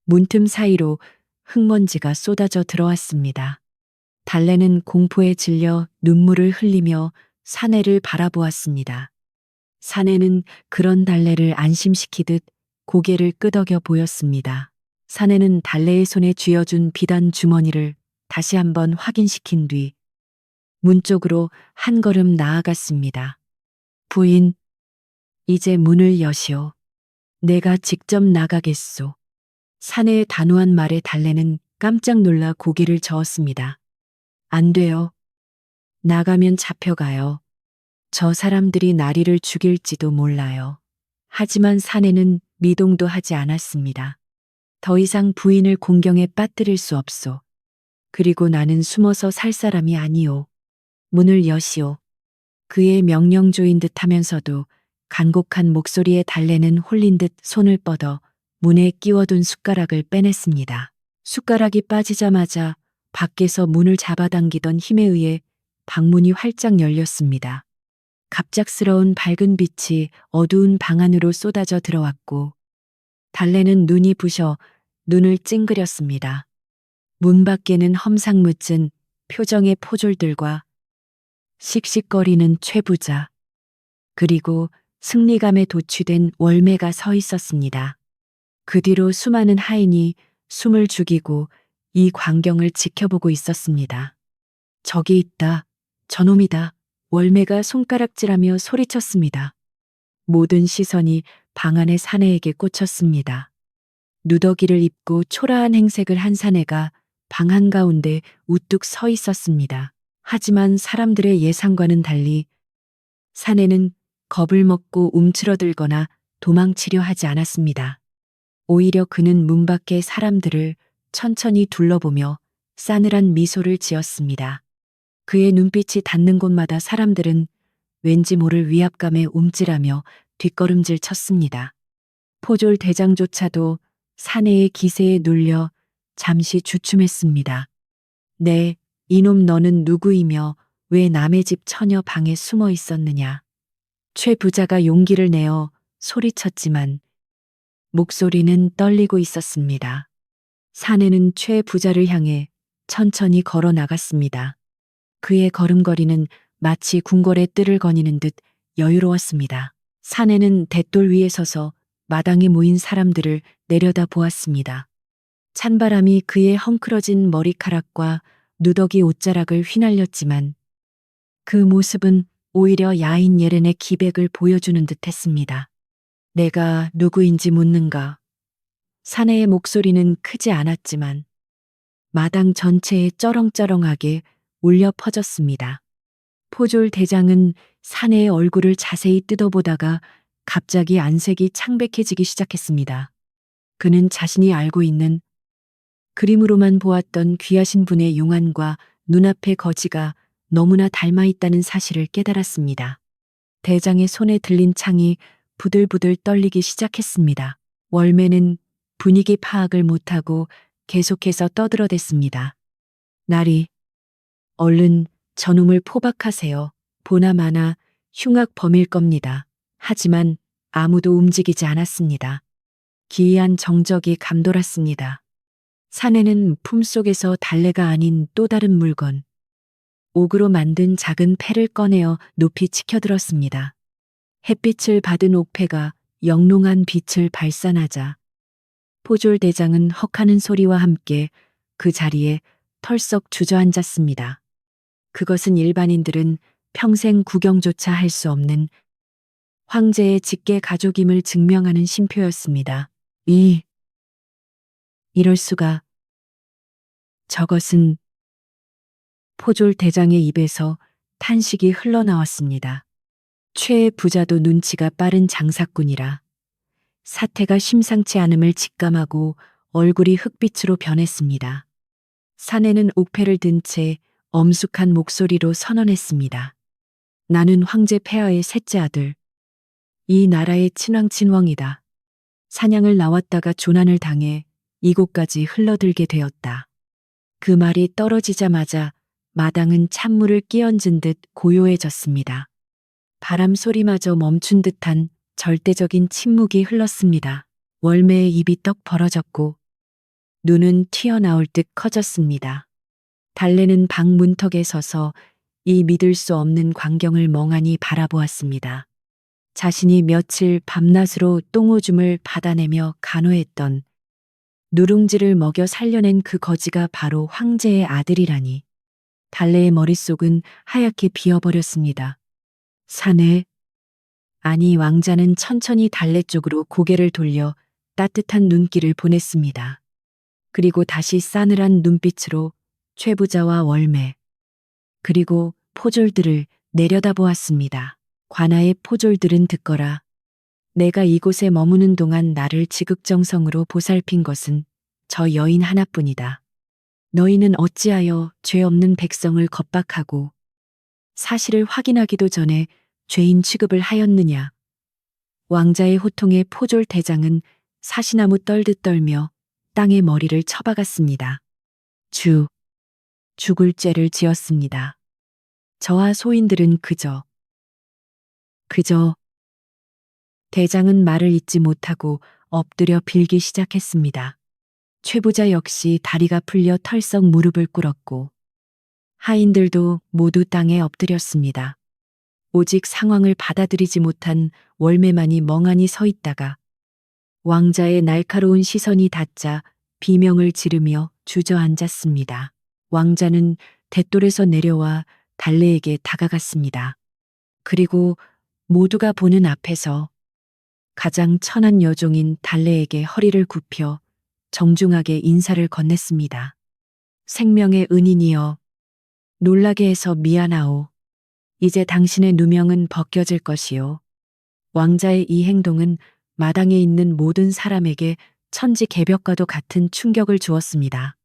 문틈 사이로 흙먼지가 쏟아져 들어왔습니다. 달래는 공포에 질려 눈물을 흘리며 사내를 바라보았습니다. 사내는 그런 달래를 안심시키듯 고개를 끄덕여 보였습니다. 사내는 달래의 손에 쥐어준 비단 주머니를 다시 한번 확인시킨 뒤 문 쪽으로 한 걸음 나아갔습니다. 부인, 이제 문을 여시오. 내가 직접 나가겠소. 사내의 단호한 말에 달래는 깜짝 놀라 고개를 저었습니다. 안 돼요. 나가면 잡혀가요. 저 사람들이 나리를 죽일지도 몰라요. 하지만 사내는 미동도 하지 않았습니다. 더 이상 부인을 공경에 빠뜨릴 수 없소. 그리고 나는 숨어서 살 사람이 아니오. 문을 여시오. 그의 명령조인 듯 하면서도 간곡한 목소리에 달래는 홀린 듯 손을 뻗어 문에 끼워둔 숟가락을 빼냈습니다. 숟가락이 빠지자마자 밖에서 문을 잡아당기던 힘에 의해 방문이 활짝 열렸습니다. 갑작스러운 밝은 빛이 어두운 방 안으로 쏟아져 들어왔고 달래는 눈이 부셔 눈을 찡그렸습니다. 문 밖에는 험상 묻은 표정의 포졸들과 씩씩거리는 최 부자, 그리고 승리감에 도취된 월매가 서 있었습니다. 그 뒤로 수많은 하인이 숨을 죽이고 이 광경을 지켜보고 있었습니다. 저기 있다. 저놈이다. 월매가 손가락질하며 소리쳤습니다. 모든 시선이 방 안의 사내에게 꽂혔습니다. 누더기를 입고 초라한 행색을 한 사내가 방 한가운데 우뚝 서 있었습니다. 하지만 사람들의 예상과는 달리 사내는 겁을 먹고 움츠러들거나 도망치려 하지 않았습니다. 오히려 그는 문 밖의 사람들을 천천히 둘러보며 싸늘한 미소를 지었습니다. 그의 눈빛이 닿는 곳마다 사람들은 왠지 모를 위압감에 움찔하며 뒷걸음질 쳤습니다. 포졸 대장조차도 사내의 기세에 눌려 잠시 주춤했습니다. 네, 이놈 너는 누구이며 왜 남의 집 처녀 방에 숨어 있었느냐. 최 부자가 용기를 내어 소리쳤지만 목소리는 떨리고 있었습니다. 사내는 최 부자를 향해 천천히 걸어 나갔습니다. 그의 걸음걸이는 마치 궁궐의 뜰을 거니는 듯 여유로웠습니다. 사내는 돛돌 위에 서서 마당에 모인 사람들을 내려다 보았습니다. 찬바람이 그의 헝클어진 머리카락과 누더기 옷자락을 휘날렸지만 그 모습은 오히려 야인 예렌의 기백을 보여주는 듯 했습니다. 내가 누구인지 묻는가? 사내의 목소리는 크지 않았지만 마당 전체에 쩌렁쩌렁하게 울려 퍼졌습니다. 포졸 대장은 사내의 얼굴을 자세히 뜯어보다가 갑자기 안색이 창백해지기 시작했습니다. 그는 자신이 알고 있는 그림으로만 보았던 귀하신 분의 용안과 눈앞의 거지가 너무나 닮아 있다는 사실을 깨달았습니다. 대장의 손에 들린 창이 부들부들 떨리기 시작했습니다. 월매는 분위기 파악을 못하고 계속해서 떠들어댔습니다. 나리, 얼른 저놈을 포박하세요. 보나마나 흉악 범일 겁니다. 하지만 아무도 움직이지 않았습니다. 기이한 정적이 감돌았습니다. 사내는 품속에서 달래가 아닌 또 다른 물건, 옥으로 만든 작은 패를 꺼내어 높이 치켜들었습니다. 햇빛을 받은 옥패가 영롱한 빛을 발산하자 포졸 대장은 헉하는 소리와 함께 그 자리에 털썩 주저앉았습니다. 그것은 일반인들은 평생 구경조차 할 수 없는 황제의 직계 가족임을 증명하는 신표였습니다. 이럴 수가. 저것은 포졸 대장의 입에서 탄식이 흘러나왔습니다. 최 부자도 눈치가 빠른 장사꾼이라 사태가 심상치 않음을 직감하고 얼굴이 흑빛으로 변했습니다. 사내는 옥패를 든 채 엄숙한 목소리로 선언했습니다. 나는 황제 폐하의 셋째 아들, 이 나라의 친왕친왕이다. 사냥을 나왔다가 조난을 당해 이곳까지 흘러들게 되었다. 그 말이 떨어지자마자 마당은 찬물을 끼얹은 듯 고요해졌습니다. 바람 소리마저 멈춘 듯한 절대적인 침묵이 흘렀습니다. 월매의 입이 떡 벌어졌고 눈은 튀어나올 듯 커졌습니다. 달래는 방 문턱에 서서 이 믿을 수 없는 광경을 멍하니 바라보았습니다. 자신이 며칠 밤낮으로 똥오줌을 받아내며 간호했던 누룽지를 먹여 살려낸 그 거지가 바로 황제의 아들이라니. 달래의 머릿속은 하얗게 비어버렸습니다. 사내. 아니, 왕자는 천천히 달래 쪽으로 고개를 돌려 따뜻한 눈길을 보냈습니다. 그리고 다시 싸늘한 눈빛으로 최부자와 월매, 그리고 포졸들을 내려다보았습니다. 관아의 포졸들은 듣거라. 내가 이곳에 머무는 동안 나를 지극정성으로 보살핀 것은 저 여인 하나뿐이다. 너희는 어찌하여 죄 없는 백성을 겁박하고 사실을 확인하기도 전에 죄인 취급을 하였느냐. 왕자의 호통에 포졸 대장은 사시나무 떨듯 떨며 땅에 머리를 쳐박았습니다. 죽을 죄를 지었습니다. 저와 소인들은 그저 대장은 말을 잇지 못하고 엎드려 빌기 시작했습니다. 최부자 역시 다리가 풀려 털썩 무릎을 꿇었고 하인들도 모두 땅에 엎드렸습니다. 오직 상황을 받아들이지 못한 월매만이 멍하니 서 있다가 왕자의 날카로운 시선이 닿자 비명을 지르며 주저앉았습니다. 왕자는 돛돌에서 내려와 달래에게 다가갔습니다. 그리고 모두가 보는 앞에서 가장 천한 여종인 달래에게 허리를 굽혀 정중하게 인사를 건넸습니다. 생명의 은인이여, 놀라게 해서 미안하오. 이제 당신의 누명은 벗겨질 것이요. 왕자의 이 행동은 마당에 있는 모든 사람에게 천지개벽과도 같은 충격을 주었습니다.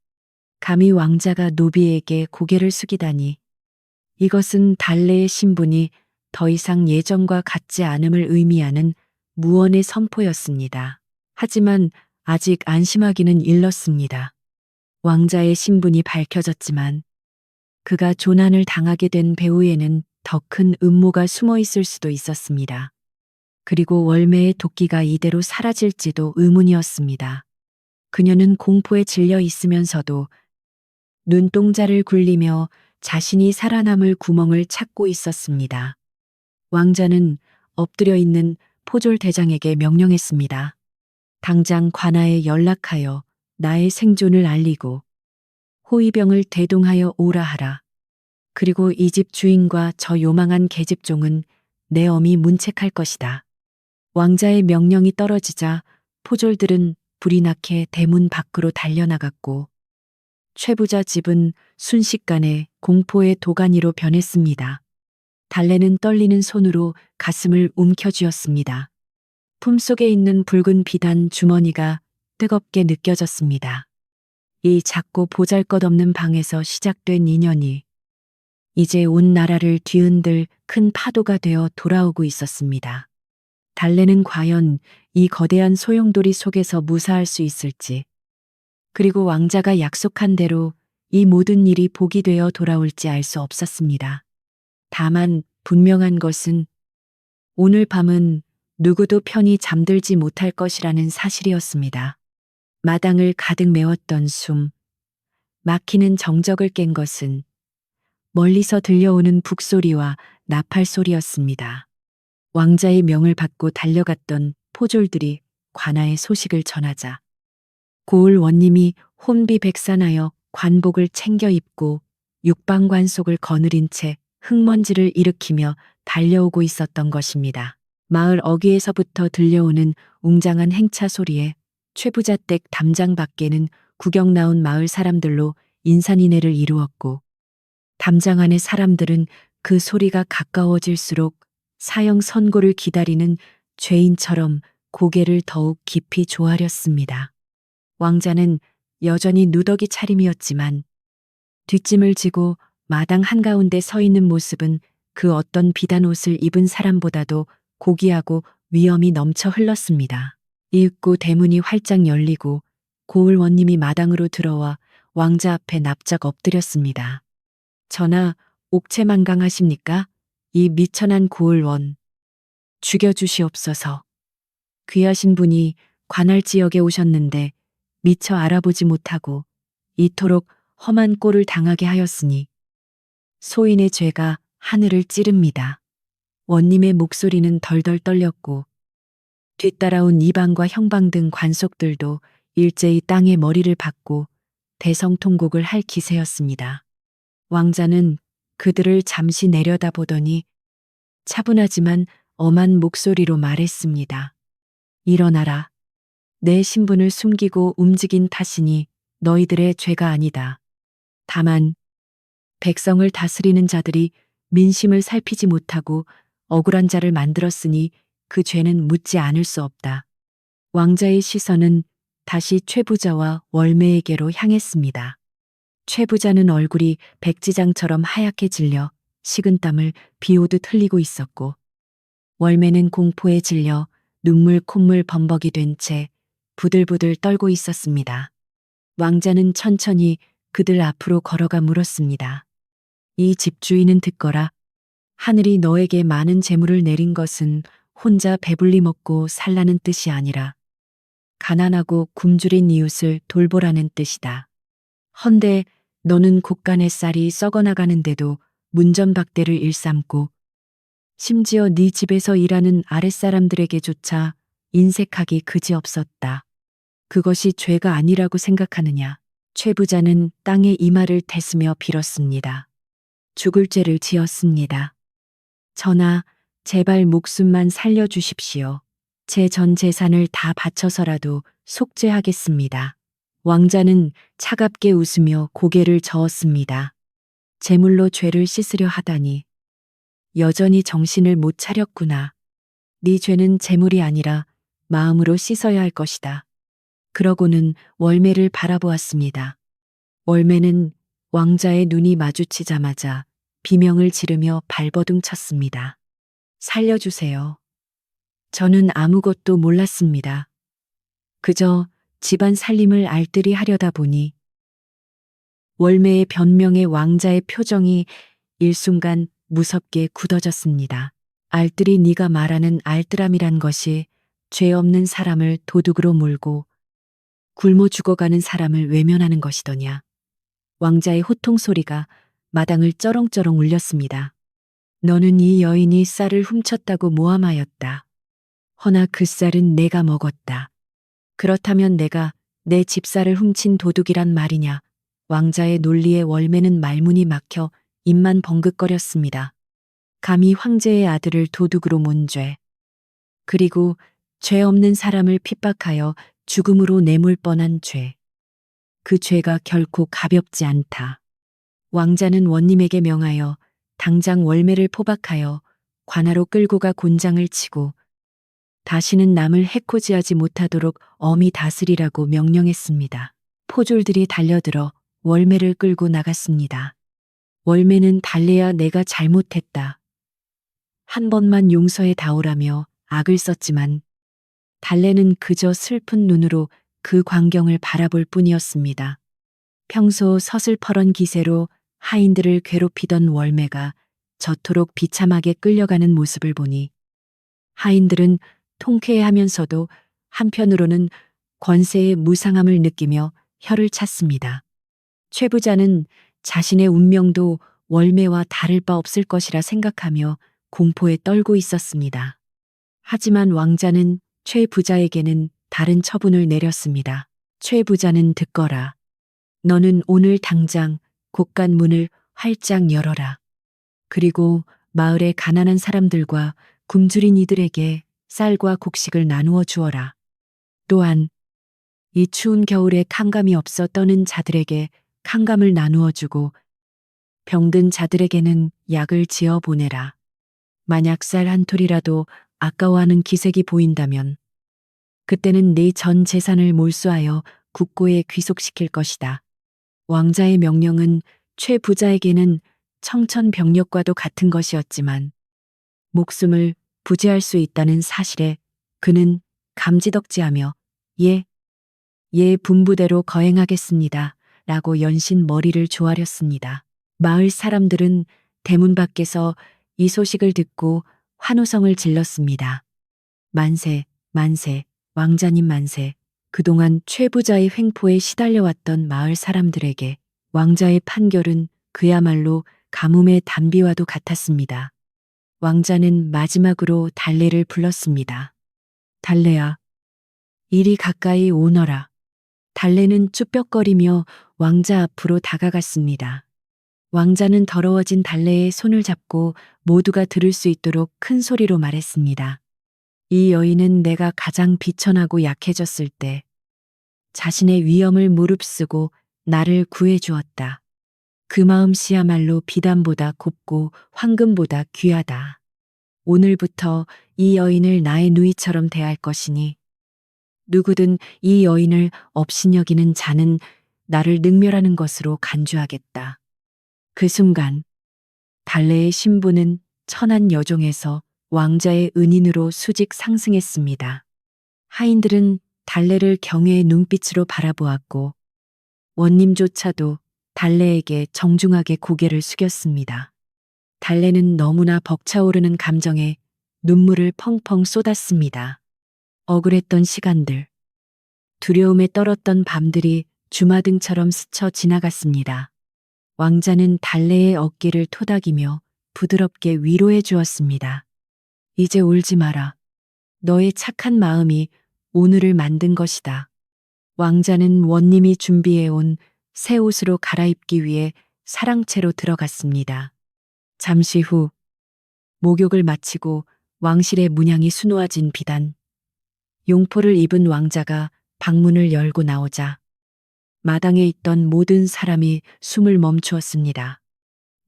감히 왕자가 노비에게 고개를 숙이다니. 이것은 달래의 신분이 더 이상 예전과 같지 않음을 의미하는 무언의 선포였습니다. 하지만 아직 안심하기는 일렀습니다. 왕자의 신분이 밝혀졌지만 그가 조난을 당하게 된 배후에는 더 큰 음모가 숨어 있을 수도 있었습니다. 그리고 월매의 도끼가 이대로 사라질지도 의문이었습니다. 그녀는 공포에 질려 있으면서도 눈동자를 굴리며 자신이 살아남을 구멍을 찾고 있었습니다. 왕자는 엎드려 있는 포졸 대장에게 명령했습니다. 당장 관아에 연락하여 나의 생존을 알리고 호위병을 대동하여 오라 하라. 그리고 이 집 주인과 저 요망한 계집종은 내 엄히 문책할 것이다. 왕자의 명령이 떨어지자 포졸들은 불이 나게 대문 밖으로 달려나갔고 최부자 집은 순식간에 공포의 도가니로 변했습니다. 달래는 떨리는 손으로 가슴을 움켜쥐었습니다. 품속에 있는 붉은 비단 주머니가 뜨겁게 느껴졌습니다. 이 작고 보잘것없는 방에서 시작된 인연이 이제 온 나라를 뒤흔들 큰 파도가 되어 돌아오고 있었습니다. 달래는 과연 이 거대한 소용돌이 속에서 무사할 수 있을지, 그리고 왕자가 약속한 대로 이 모든 일이 복이 되어 돌아올지 알 수 없었습니다. 다만 분명한 것은 오늘 밤은 누구도 편히 잠들지 못할 것이라는 사실이었습니다. 마당을 가득 메웠던 숨, 막히는 정적을 깬 것은 멀리서 들려오는 북소리와 나팔 소리였습니다. 왕자의 명을 받고 달려갔던 포졸들이 관아의 소식을 전하자 고을 원님이 혼비백산하여 관복을 챙겨 입고 육방관 속을 거느린 채 흙먼지를 일으키며 달려오고 있었던 것입니다. 마을 어귀에서부터 들려오는 웅장한 행차 소리에 최부자댁 담장 밖에는 구경 나온 마을 사람들로 인산인해를 이루었고 담장 안의 사람들은 그 소리가 가까워질수록 사형 선고를 기다리는 죄인처럼 고개를 더욱 깊이 조아렸습니다. 왕자는 여전히 누더기 차림이었지만 뒷짐을 지고 마당 한가운데 서 있는 모습은 그 어떤 비단 옷을 입은 사람보다도 고귀하고 위엄이 넘쳐 흘렀습니다. 이윽고 대문이 활짝 열리고 고을 원님이 마당으로 들어와 왕자 앞에 납작 엎드렸습니다. 전하, 옥체만강하십니까? 이 미천한 고을 원. 죽여주시옵소서. 귀하신 분이 관할 지역에 오셨는데 미처 알아보지 못하고 이토록 험한 꼴을 당하게 하였으니 소인의 죄가 하늘을 찌릅니다. 원님의 목소리는 덜덜 떨렸고 뒤따라온 이방과 형방 등 관속들도 일제히 땅에 머리를 박고 대성통곡을 할 기세였습니다. 왕자는 그들을 잠시 내려다보더니 차분하지만 엄한 목소리로 말했습니다. 일어나라. 내 신분을 숨기고 움직인 탓이니 너희들의 죄가 아니다. 다만 백성을 다스리는 자들이 민심을 살피지 못하고 억울한 자를 만들었으니 그 죄는 묻지 않을 수 없다. 왕자의 시선은 다시 최부자와 월매에게로 향했습니다. 최부자는 얼굴이 백지장처럼 하얗게 질려 식은땀을 비오듯 흘리고 있었고 월매는 공포에 질려 눈물 콧물 범벅이 된 채 부들부들 떨고 있었습니다. 왕자는 천천히 그들 앞으로 걸어가 물었습니다. 이 집주인은 듣거라. 하늘이 너에게 많은 재물을 내린 것은 혼자 배불리 먹고 살라는 뜻이 아니라 가난하고 굶주린 이웃을 돌보라는 뜻이다. 헌데 너는 곳간의 쌀이 썩어나가는데도 문전박대를 일삼고 심지어 네 집에서 일하는 아랫사람들에게조차 인색하기 그지없었다. 그것이 죄가 아니라고 생각하느냐. 최부자는 땅에 이마를 대스며 빌었습니다. 죽을 죄를 지었습니다. 전하, 제발 목숨만 살려주십시오. 제 전 재산을 다 바쳐서라도 속죄하겠습니다. 왕자는 차갑게 웃으며 고개를 저었습니다. 제물로 죄를 씻으려 하다니 여전히 정신을 못 차렸구나. 네 죄는 제물이 아니라 마음으로 씻어야 할 것이다. 그러고는 월매를 바라보았습니다. 월매는 왕자의 눈이 마주치자마자 비명을 지르며 발버둥 쳤습니다. 살려주세요. 저는 아무것도 몰랐습니다. 그저 집안 살림을 알뜰히 하려다 보니 월매의 변명에 왕자의 표정이 일순간 무섭게 굳어졌습니다. 알뜰히 네가 말하는 알뜰함이란 것이 죄 없는 사람을 도둑으로 몰고 굶어 죽어가는 사람을 외면하는 것이더냐. 왕자의 호통 소리가 마당을 쩌렁쩌렁 울렸습니다. 너는 이 여인이 쌀을 훔쳤다고 모함하였다. 허나 그 쌀은 내가 먹었다. 그렇다면 내가 내 집쌀을 훔친 도둑이란 말이냐. 왕자의 논리에 월매는 말문이 막혀 입만 벙긋거렸습니다. 감히 황제의 아들을 도둑으로 몬 죄. 그리고 죄 없는 사람을 핍박하여 죽음으로 내몰 뻔한 죄. 그 죄가 결코 가볍지 않다. 왕자는 원님에게 명하여 당장 월매를 포박하여 관하로 끌고 가 곤장을 치고 다시는 남을 해코지하지 못하도록 엄히 다스리라고 명령했습니다. 포졸들이 달려들어 월매를 끌고 나갔습니다. 월매는 달래야 내가 잘못했다. 한 번만 용서해 다오라며 악을 썼지만 달래는 그저 슬픈 눈으로 그 광경을 바라볼 뿐이었습니다. 평소 서슬퍼런 기세로 하인들을 괴롭히던 월매가 저토록 비참하게 끌려가는 모습을 보니 하인들은 통쾌해하면서도 한편으로는 권세의 무상함을 느끼며 혀를 찼습니다. 최 부자는 자신의 운명도 월매와 다를 바 없을 것이라 생각하며 공포에 떨고 있었습니다. 하지만 왕자는 최 부자에게는 다른 처분을 내렸습니다. 최 부자는 듣거라. 너는 오늘 당장 곳간 문을 활짝 열어라. 그리고 마을의 가난한 사람들과 굶주린 이들에게 쌀과 곡식을 나누어 주어라. 또한 이 추운 겨울에 캄감이 없어 떠는 자들에게 캄감을 나누어 주고 병든 자들에게는 약을 지어 보내라. 만약 쌀 한 톨이라도 아까워하는 기색이 보인다면 그때는 네 전 재산을 몰수하여 국고에 귀속시킬 것이다. 왕자의 명령은 최 부자에게는 청천벽력과도 같은 것이었지만 목숨을 부지할 수 있다는 사실에 그는 감지덕지하며 예 분부대로 거행하겠습니다. 라고 연신 머리를 조아렸습니다. 마을 사람들은 대문 밖에서 이 소식을 듣고 환호성을 질렀습니다. 만세, 만세, 왕자님 만세. 그동안 최 부자의 횡포에 시달려왔던 마을 사람들에게 왕자의 판결은 그야말로 가뭄의 단비와도 같았습니다. 왕자는 마지막으로 달래를 불렀습니다. 달래야, 이리 가까이 오너라. 달래는 쭈뼛거리며 왕자 앞으로 다가갔습니다. 왕자는 더러워진 달래의 손을 잡고 모두가 들을 수 있도록 큰 소리로 말했습니다. 이 여인은 내가 가장 비천하고 약해졌을 때 자신의 위엄을 무릅쓰고 나를 구해주었다. 그 마음씨야말로 비단보다 곱고 황금보다 귀하다. 오늘부터 이 여인을 나의 누이처럼 대할 것이니 누구든 이 여인을 업신여기는 자는 나를 능멸하는 것으로 간주하겠다. 그 순간 달래의 신부는 천한 여종에서 왕자의 은인으로 수직 상승했습니다. 하인들은 달래를 경외의 눈빛으로 바라보았고 원님조차도 달래에게 정중하게 고개를 숙였습니다. 달래는 너무나 벅차오르는 감정에 눈물을 펑펑 쏟았습니다. 억울했던 시간들, 두려움에 떨었던 밤들이 주마등처럼 스쳐 지나갔습니다. 왕자는 달래의 어깨를 토닥이며 부드럽게 위로해 주었습니다. 이제 울지 마라. 너의 착한 마음이 오늘을 만든 것이다. 왕자는 원님이 준비해온 새 옷으로 갈아입기 위해 사랑채로 들어갔습니다. 잠시 후 목욕을 마치고 왕실의 문양이 수놓아진 비단, 용포를 입은 왕자가 방문을 열고 나오자 마당에 있던 모든 사람이 숨을 멈추었습니다.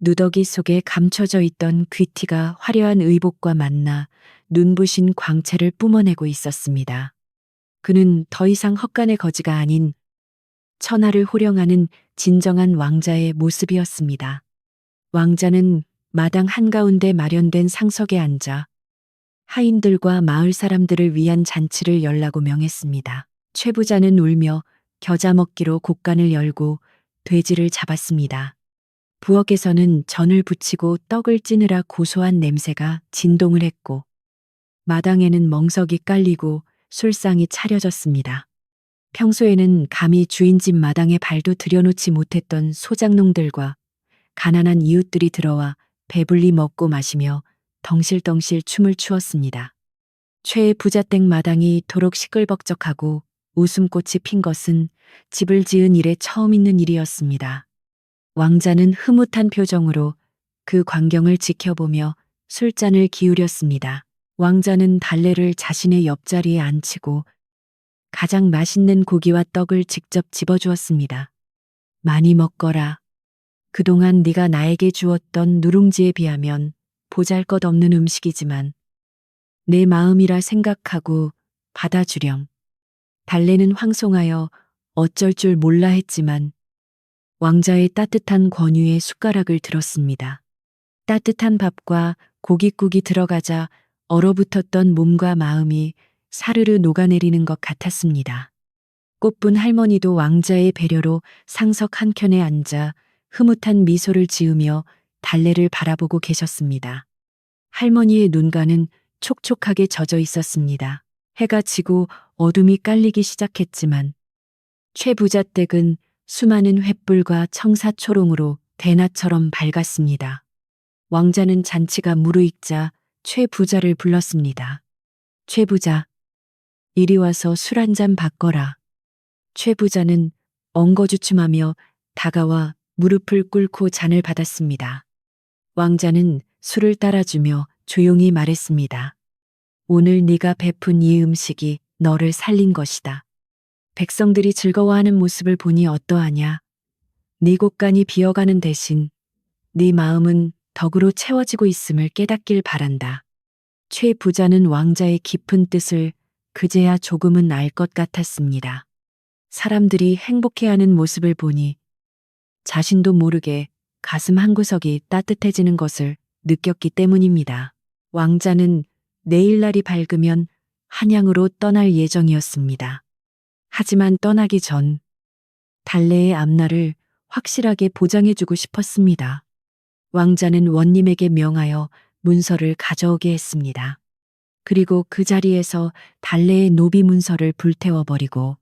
누더기 속에 감춰져 있던 귀티가 화려한 의복과 만나 눈부신 광채를 뿜어내고 있었습니다. 그는 더 이상 헛간의 거지가 아닌 천하를 호령하는 진정한 왕자의 모습이었습니다. 왕자는 마당 한가운데 마련된 상석에 앉아 하인들과 마을 사람들을 위한 잔치를 열라고 명했습니다. 최 부자는 울며 겨자 먹기로 곡간을 열고 돼지를 잡았습니다. 부엌에서는 전을 부치고 떡을 찌느라 고소한 냄새가 진동을 했고, 마당에는 멍석이 깔리고 술상이 차려졌습니다. 평소에는 감히 주인 집 마당에 발도 들여놓지 못했던 소작농들과 가난한 이웃들이 들어와 배불리 먹고 마시며 덩실덩실 춤을 추었습니다. 최의 부잣댁 마당이 도록 시끌벅적하고 웃음꽃이 핀 것은 집을 지은 이래 처음 있는 일이었습니다. 왕자는 흐뭇한 표정으로 그 광경을 지켜보며 술잔을 기울였습니다. 왕자는 달래를 자신의 옆자리에 앉히고 가장 맛있는 고기와 떡을 직접 집어주었습니다. 많이 먹거라. 그동안 네가 나에게 주었던 누룽지에 비하면 보잘것없는 음식이지만 내 마음이라 생각하고 받아주렴. 달래는 황송하여 어쩔 줄 몰라 했지만 왕자의 따뜻한 권유에 숟가락을 들었습니다. 따뜻한 밥과 고깃국이 들어가자 얼어붙었던 몸과 마음이 사르르 녹아내리는 것 같았습니다. 꽃분 할머니도 왕자의 배려로 상석 한켠에 앉아 흐뭇한 미소를 지으며 달래를 바라보고 계셨습니다. 할머니의 눈가는 촉촉하게 젖어 있었습니다. 해가 지고 어둠이 깔리기 시작했지만 최 부잣댁은 수많은 횃불과 청사초롱으로 대낮처럼 밝았습니다. 왕자는 잔치가 무르익자 최 부자를 불렀습니다. 최 부자, 이리 와서 술 한 잔 받거라. 최 부자는 엉거주춤하며 다가와 무릎을 꿇고 잔을 받았습니다. 왕자는 술을 따라주며 조용히 말했습니다. 오늘 네가 베푼 이 음식이 너를 살린 것이다. 백성들이 즐거워하는 모습을 보니 어떠하냐? 네 곳간이 비어가는 대신 네 마음은 덕으로 채워지고 있음을 깨닫길 바란다. 최 부자는 왕자의 깊은 뜻을 그제야 조금은 알 것 같았습니다. 사람들이 행복해하는 모습을 보니 자신도 모르게 가슴 한구석이 따뜻해지는 것을 느꼈기 때문입니다. 왕자는 내일날이 밝으면 한양으로 떠날 예정이었습니다. 하지만 떠나기 전 달래의 앞날을 확실하게 보장해주고 싶었습니다. 왕자는 원님에게 명하여 문서를 가져오게 했습니다. 그리고 그 자리에서 달래의 노비 문서를 불태워버리고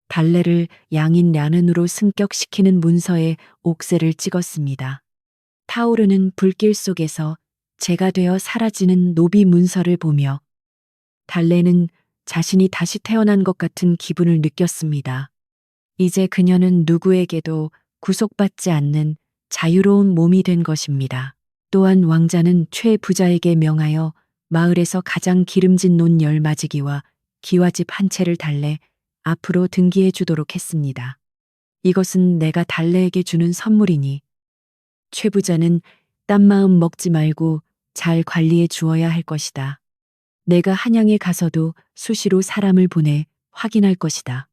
달래를 양인 량은으로 승격시키는 문서에 옥새를 찍었습니다. 타오르는 불길 속에서 재가 되어 사라지는 노비 문서를 보며 달래는 자신이 다시 태어난 것 같은 기분을 느꼈습니다. 이제 그녀는 누구에게도 구속받지 않는 자유로운 몸이 된 것입니다. 또한 왕자는 최 부자에게 명하여 마을에서 가장 기름진 논 10마지기와 기와집 한 채를 달래 앞으로 등기해 주도록 했습니다. 이것은 내가 달래에게 주는 선물이니 최 부자는 딴 마음 먹지 말고 잘 관리해 주어야 할 것이다. 내가 한양에 가서도 수시로 사람을 보내 확인할 것이다.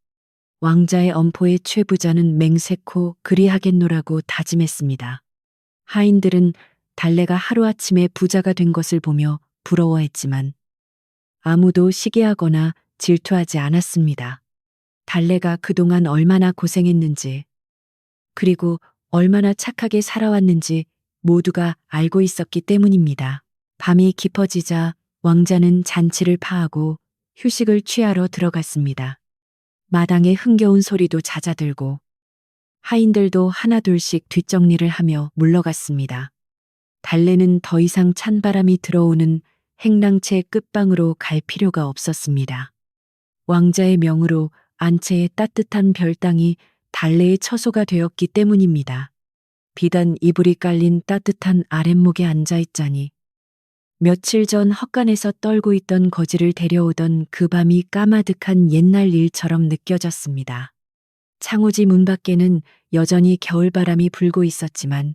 왕자의 엄포에 최 부자는 맹세코 그리하겠노라고 다짐했습니다. 하인들은 달래가 하루아침에 부자가 된 것을 보며 부러워했지만 아무도 시기하거나 질투하지 않았습니다. 달래가 그동안 얼마나 고생했는지, 그리고 얼마나 착하게 살아왔는지 모두가 알고 있었기 때문입니다. 밤이 깊어지자 왕자는 잔치를 파하고 휴식을 취하러 들어갔습니다. 마당의 흥겨운 소리도 잦아들고 하인들도 하나둘씩 뒷정리를 하며 물러갔습니다. 달래는 더 이상 찬바람이 들어오는 행랑채 끝방으로 갈 필요가 없었습니다. 왕자의 명으로 안채의 따뜻한 별땅이 달래의 처소가 되었기 때문입니다. 비단 이불이 깔린 따뜻한 아랫목에 앉아있자니 며칠 전 헛간에서 떨고 있던 거지를 데려오던 그 밤이 까마득한 옛날 일처럼 느껴졌습니다. 창호지 문 밖에는 여전히 겨울바람이 불고 있었지만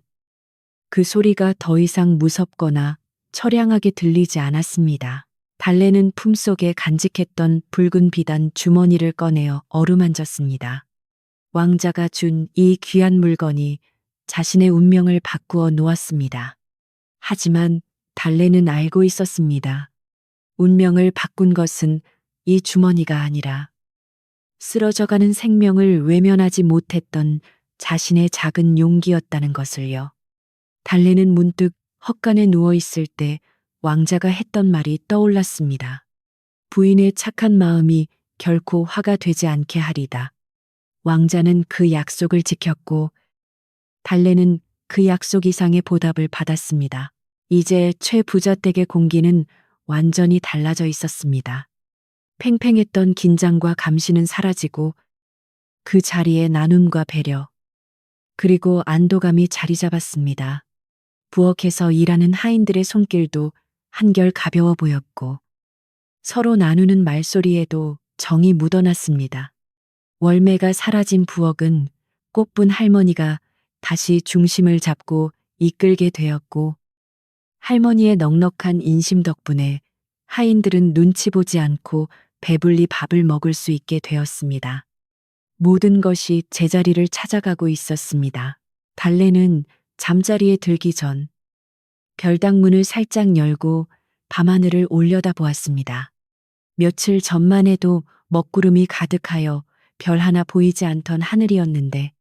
그 소리가 더 이상 무섭거나 처량하게 들리지 않았습니다. 달래는 품속에 간직했던 붉은 비단 주머니를 꺼내어 어루만졌습니다. 왕자가 준 이 귀한 물건이 자신의 운명을 바꾸어 놓았습니다. 하지만 달래는 알고 있었습니다. 운명을 바꾼 것은 이 주머니가 아니라 쓰러져가는 생명을 외면하지 못했던 자신의 작은 용기였다는 것을요. 달래는 문득 헛간에 누워 있을 때 왕자가 했던 말이 떠올랐습니다. 부인의 착한 마음이 결코 화가 되지 않게 하리다. 왕자는 그 약속을 지켰고 달래는 그 약속 이상의 보답을 받았습니다. 이제 최 부자 댁의 공기는 완전히 달라져 있었습니다. 팽팽했던 긴장과 감시는 사라지고 그 자리에 나눔과 배려, 그리고 안도감이 자리 잡았습니다. 부엌에서 일하는 하인들의 손길도 한결 가벼워 보였고 서로 나누는 말소리에도 정이 묻어났습니다. 월매가 사라진 부엌은 꽃분 할머니가 다시 중심을 잡고 이끌게 되었고 할머니의 넉넉한 인심 덕분에 하인들은 눈치 보지 않고 배불리 밥을 먹을 수 있게 되었습니다. 모든 것이 제자리를 찾아가고 있었습니다. 달래는 잠자리에 들기 전 별당문을 살짝 열고 밤하늘을 올려다 보았습니다. 며칠 전만 해도 먹구름이 가득하여 별 하나 보이지 않던 하늘이었는데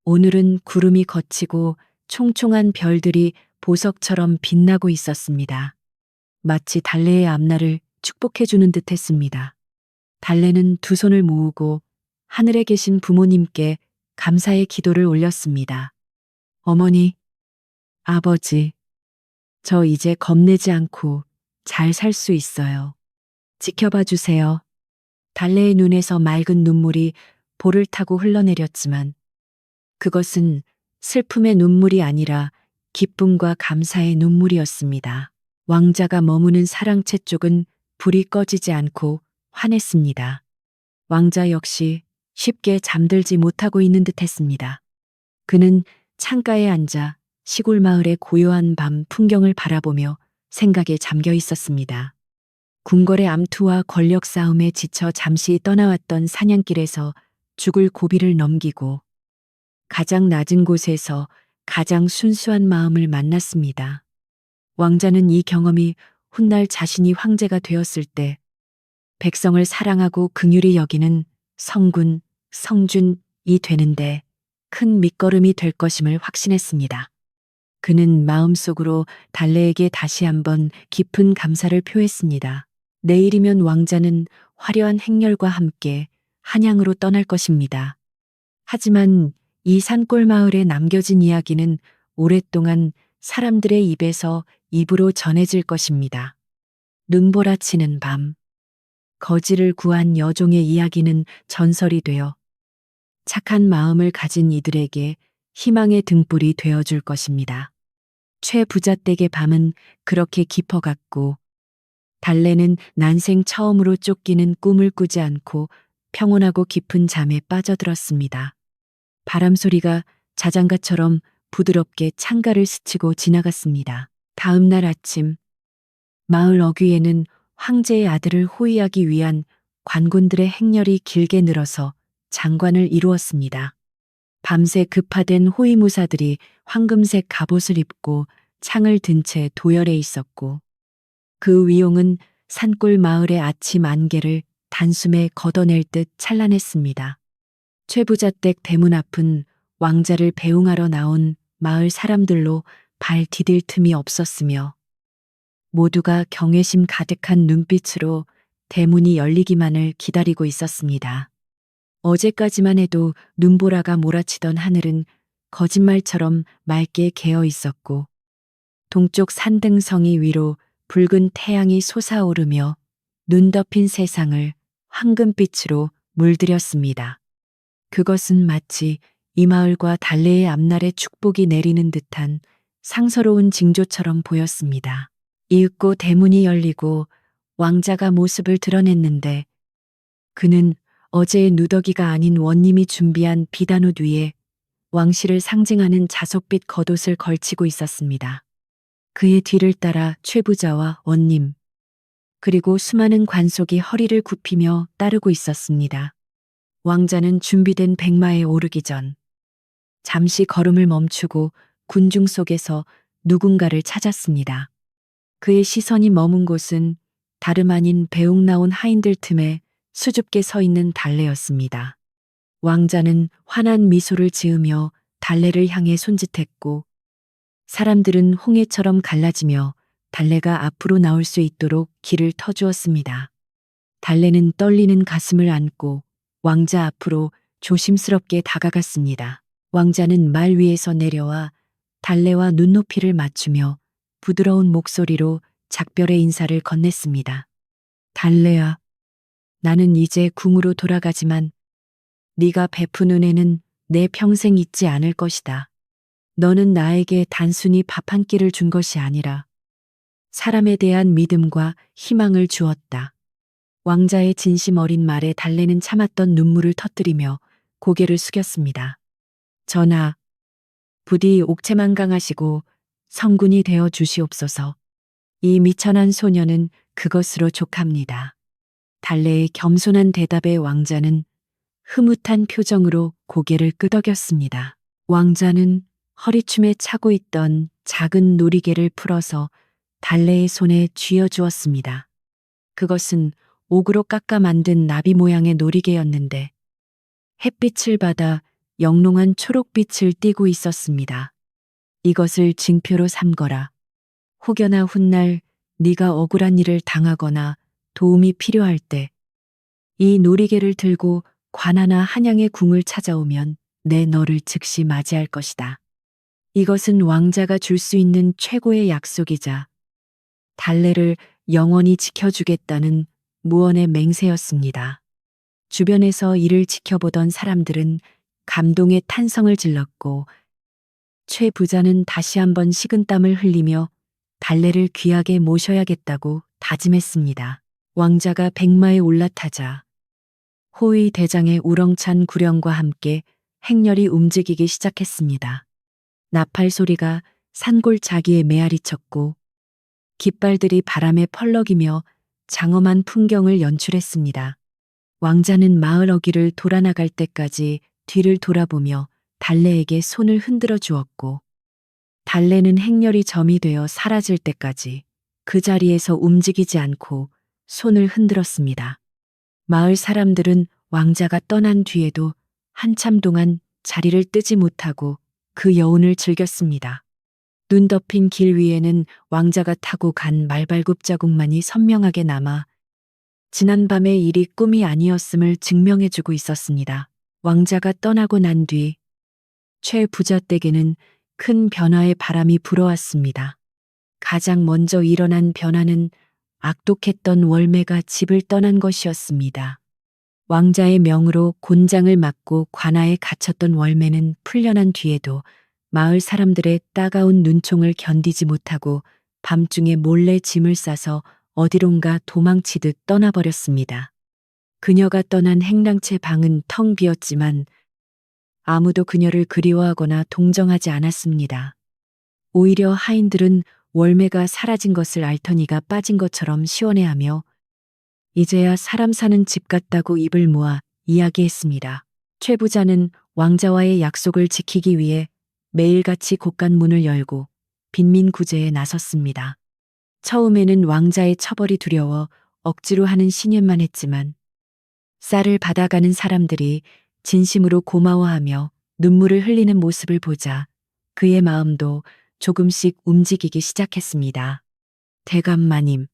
오늘은 구름이 걷히고 총총한 별들이 보석처럼 빛나고 있었습니다. 마치 달래의 앞날을 축복해주는 듯 했습니다. 달래는 두 손을 모으고 하늘에 계신 부모님께 감사의 기도를 올렸습니다. 어머니, 아버지, 저 이제 겁내지 않고 잘 살 수 있어요. 지켜봐 주세요. 달래의 눈에서 맑은 눈물이 볼을 타고 흘러내렸지만 그것은 슬픔의 눈물이 아니라 기쁨과 감사의 눈물이었습니다. 왕자가 머무는 사랑채 쪽은 불이 꺼지지 않고 환했습니다. 왕자 역시 쉽게 잠들지 못하고 있는 듯 했습니다. 그는 창가에 앉아 시골 마을의 고요한 밤 풍경을 바라보며 생각에 잠겨 있었습니다. 궁궐의 암투와 권력 싸움에 지쳐 잠시 떠나왔던 사냥길에서 죽을 고비를 넘기고 가장 낮은 곳에서 가장 순수한 마음을 만났습니다. 왕자는 이 경험이 훗날 자신이 황제가 되었을 때 백성을 사랑하고 긍휼히 여기는 성군, 성준이 되는데 큰 밑거름이 될 것임을 확신했습니다. 그는 마음속으로 달래에게 다시 한번 깊은 감사를 표했습니다. 내일이면 왕자는 화려한 행렬과 함께 한양으로 떠날 것입니다. 하지만 이 산골 마을에 남겨진 이야기는 오랫동안 사람들의 입에서 입으로 전해질 것입니다. 눈보라치는 밤, 거지를 구한 여종의 이야기는 전설이 되어 착한 마음을 가진 이들에게 희망의 등불이 되어줄 것입니다. 최 부자 댁의 밤은 그렇게 깊어갔고 달래는 난생 처음으로 쫓기는 꿈을 꾸지 않고 평온하고 깊은 잠에 빠져들었습니다. 바람 소리가 자장가처럼 부드럽게 창가를 스치고 지나갔습니다. 다음 날 아침, 마을 어귀에는 황제의 아들을 호위하기 위한 관군들의 행렬이 길게 늘어서 장관을 이루었습니다. 밤새 급파된 호위무사들이 황금색 갑옷을 입고 창을 든 채 도열해 있었고 그 위용은 산골 마을의 아침 안개를 단숨에 걷어낼 듯 찬란했습니다. 최부자댁 대문 앞은 왕자를 배웅하러 나온 마을 사람들로 발 디딜 틈이 없었으며 모두가 경외심 가득한 눈빛으로 대문이 열리기만을 기다리고 있었습니다. 어제까지만 해도 눈보라가 몰아치던 하늘은 거짓말처럼 맑게 개어 있었고 동쪽 산등성이 위로 붉은 태양이 솟아오르며 눈 덮인 세상을 황금빛으로 물들였습니다. 그것은 마치 이 마을과 달래의 앞날에 축복이 내리는 듯한 상서로운 징조처럼 보였습니다. 이윽고 대문이 열리고 왕자가 모습을 드러냈는데 그는 어제의 누더기가 아닌 원님이 준비한 비단옷 위에 왕실을 상징하는 자석빛 겉옷을 걸치고 있었습니다. 그의 뒤를 따라 최부자와 원님, 그리고 수많은 관속이 허리를 굽히며 따르고 있었습니다. 왕자는 준비된 백마에 오르기 전 잠시 걸음을 멈추고 군중 속에서 누군가를 찾았습니다. 그의 시선이 머문 곳은 다름 아닌 배웅 나온 하인들 틈에 수줍게 서 있는 달래였습니다. 왕자는 환한 미소를 지으며 달래를 향해 손짓했고 사람들은 홍해처럼 갈라지며 달래가 앞으로 나올 수 있도록 길을 터주었습니다. 달래는 떨리는 가슴을 안고 왕자 앞으로 조심스럽게 다가갔습니다. 왕자는 말 위에서 내려와 달래와 눈높이를 맞추며 부드러운 목소리로 작별의 인사를 건넸습니다. 달래야, 나는 이제 궁으로 돌아가지만 네가 베푼 은혜는 내 평생 잊지 않을 것이다. 너는 나에게 단순히 밥 한 끼를 준 것이 아니라 사람에 대한 믿음과 희망을 주었다. 왕자의 진심 어린 말에 달래는 참았던 눈물을 터뜨리며 고개를 숙였습니다. 전하, 부디 옥체만강하시고 성군이 되어 주시옵소서. 이 미천한 소녀는 그것으로 족합니다. 달래의 겸손한 대답에 왕자는 흐뭇한 표정으로 고개를 끄덕였습니다. 왕자는 허리춤에 차고 있던 작은 놀이개를 풀어서 달래의 손에 쥐어주었습니다. 그것은 옥으로 깎아 만든 나비 모양의 놀이개였는데 햇빛을 받아 영롱한 초록빛을 띠고 있었습니다. 이것을 징표로 삼거라. 혹여나 훗날 네가 억울한 일을 당하거나 도움이 필요할 때 이 놀이개를 들고 관하나 한양의 궁을 찾아오면 내 너를 즉시 맞이할 것이다. 이것은 왕자가 줄 수 있는 최고의 약속이자 달래를 영원히 지켜주겠다는 무언의 맹세였습니다. 주변에서 이를 지켜보던 사람들은 감동의 탄성을 질렀고 최 부자는 다시 한번 식은땀을 흘리며 달래를 귀하게 모셔야겠다고 다짐했습니다. 왕자가 백마에 올라타자 호위 대장의 우렁찬 구령과 함께 행렬이 움직이기 시작했습니다. 나팔 소리가 산골짜기에 메아리쳤고 깃발들이 바람에 펄럭이며 장엄한 풍경을 연출했습니다. 왕자는 마을 어귀를 돌아나갈 때까지 뒤를 돌아보며 달래에게 손을 흔들어 주었고 달래는 행렬이 점이 되어 사라질 때까지 그 자리에서 움직이지 않고 손을 흔들었습니다. 마을 사람들은 왕자가 떠난 뒤에도 한참 동안 자리를 뜨지 못하고 그 여운을 즐겼습니다. 눈 덮인 길 위에는 왕자가 타고 간 말발굽 자국만이 선명하게 남아 지난밤의 일이 꿈이 아니었음을 증명해주고 있었습니다. 왕자가 떠나고 난 뒤 최 부자 댁에는 큰 변화의 바람이 불어왔습니다. 가장 먼저 일어난 변화는 악독했던 월매가 집을 떠난 것이었습니다. 왕자의 명으로 곤장을 맡고 관아에 갇혔던 월매는 풀려난 뒤에도 마을 사람들의 따가운 눈총을 견디지 못하고 밤중에 몰래 짐을 싸서 어디론가 도망치듯 떠나버렸습니다. 그녀가 떠난 행랑채 방은 텅 비었지만 아무도 그녀를 그리워하거나 동정하지 않았습니다. 오히려 하인들은 월매가 사라진 것을 알터니가 빠진 것처럼 시원해하며 이제야 사람 사는 집 같다고 입을 모아 이야기했습니다. 최 부자는 왕자와의 약속을 지키기 위해 매일같이 곳간문을 열고 빈민 구제에 나섰습니다. 처음에는 왕자의 처벌이 두려워 억지로 하는 신념만 했지만 쌀을 받아가는 사람들이 진심으로 고마워하며 눈물을 흘리는 모습을 보자 그의 마음도 조금씩 움직이기 시작했습니다. 대감마님,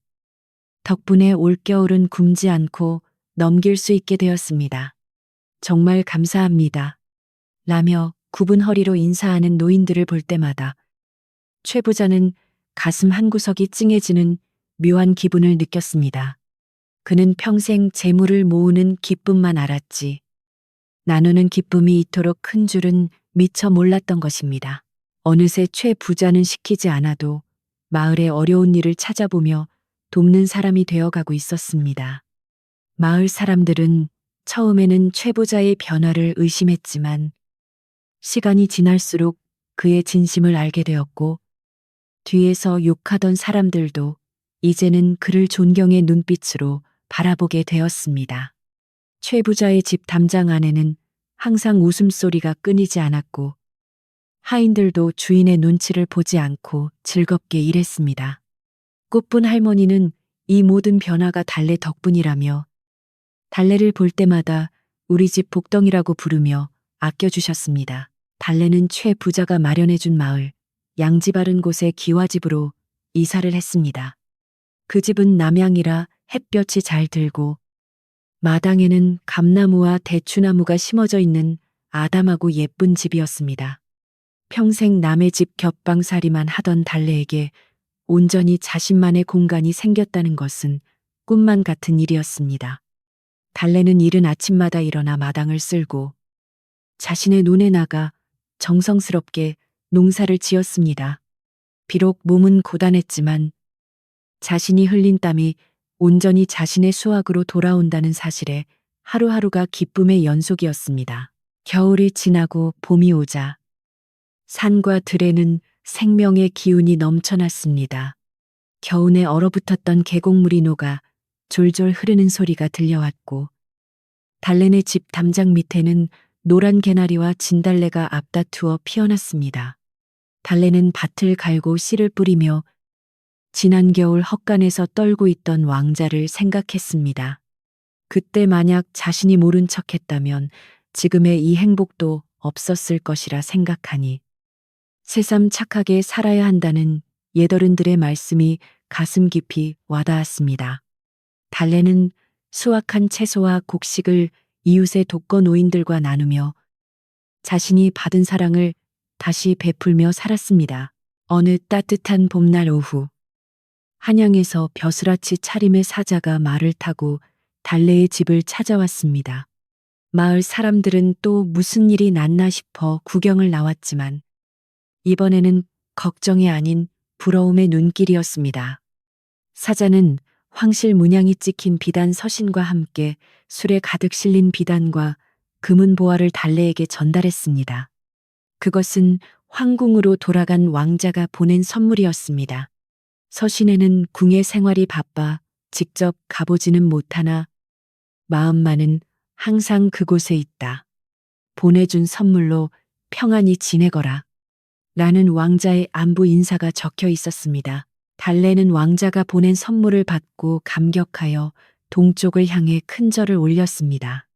덕분에 올겨울은 굶지 않고 넘길 수 있게 되었습니다. 정말 감사합니다. 라며 굽은 허리로 인사하는 노인들을 볼 때마다 최 부자는 가슴 한구석이 찡해지는 묘한 기분을 느꼈습니다. 그는 평생 재물을 모으는 기쁨만 알았지 나누는 기쁨이 이토록 큰 줄은 미처 몰랐던 것입니다. 어느새 최 부자는 시키지 않아도 마을의 어려운 일을 찾아보며 돕는 사람이 되어가고 있었습니다. 마을 사람들은 처음에는 최 부자의 변화를 의심했지만 시간이 지날수록 그의 진심을 알게 되었고 뒤에서 욕하던 사람들도 이제는 그를 존경의 눈빛으로 바라보게 되었습니다. 최 부자의 집 담장 안에는 항상 웃음소리가 끊이지 않았고 하인들도 주인의 눈치를 보지 않고 즐겁게 일했습니다. 꽃분 할머니는 이 모든 변화가 달래 덕분이라며 달래를 볼 때마다 우리 집 복덩이라고 부르며 아껴주셨습니다. 달래는 최 부자가 마련해준 마을, 양지 바른 곳의 기와집으로 이사를 했습니다. 그 집은 남향이라 햇볕이 잘 들고 마당에는 감나무와 대추나무가 심어져 있는 아담하고 예쁜 집이었습니다. 평생 남의 집 겹방살이만 하던 달래에게 온전히 자신만의 공간이 생겼다는 것은 꿈만 같은 일이었습니다. 달래는 이른 아침마다 일어나 마당을 쓸고 자신의 논에 나가 정성스럽게 농사를 지었습니다. 비록 몸은 고단했지만 자신이 흘린 땀이 온전히 자신의 수확으로 돌아온다는 사실에 하루하루가 기쁨의 연속이었습니다. 겨울이 지나고 봄이 오자 산과 들에는 생명의 기운이 넘쳐났습니다. 겨우내 얼어붙었던 계곡물이 녹아 졸졸 흐르는 소리가 들려왔고 달래네 집 담장 밑에는 노란 개나리와 진달래가 앞다투어 피어났습니다. 달래는 밭을 갈고 씨를 뿌리며 지난 겨울 헛간에서 떨고 있던 왕자를 생각했습니다. 그때 만약 자신이 모른 척했다면 지금의 이 행복도 없었을 것이라 생각하니 새삼 착하게 살아야 한다는 옛어른들의 말씀이 가슴 깊이 와닿았습니다. 달래는 수확한 채소와 곡식을 이웃의 독거 노인들과 나누며 자신이 받은 사랑을 다시 베풀며 살았습니다. 어느 따뜻한 봄날 오후 한양에서 벼슬아치 차림의 사자가 말을 타고 달래의 집을 찾아왔습니다. 마을 사람들은 또 무슨 일이 났나 싶어 구경을 나왔지만 이번에는 걱정이 아닌 부러움의 눈길이었습니다. 사자는 황실 문양이 찍힌 비단 서신과 함께 술에 가득 실린 비단과 금은 보화를 달래에게 전달했습니다. 그것은 황궁으로 돌아간 왕자가 보낸 선물이었습니다. 서신에는 궁의 생활이 바빠 직접 가보지는 못하나 마음만은 항상 그곳에 있다. 보내준 선물로 평안히 지내거라. 라는 왕자의 안부 인사가 적혀 있었습니다. 달래는 왕자가 보낸 선물을 받고 감격하여 동쪽을 향해 큰 절을 올렸습니다.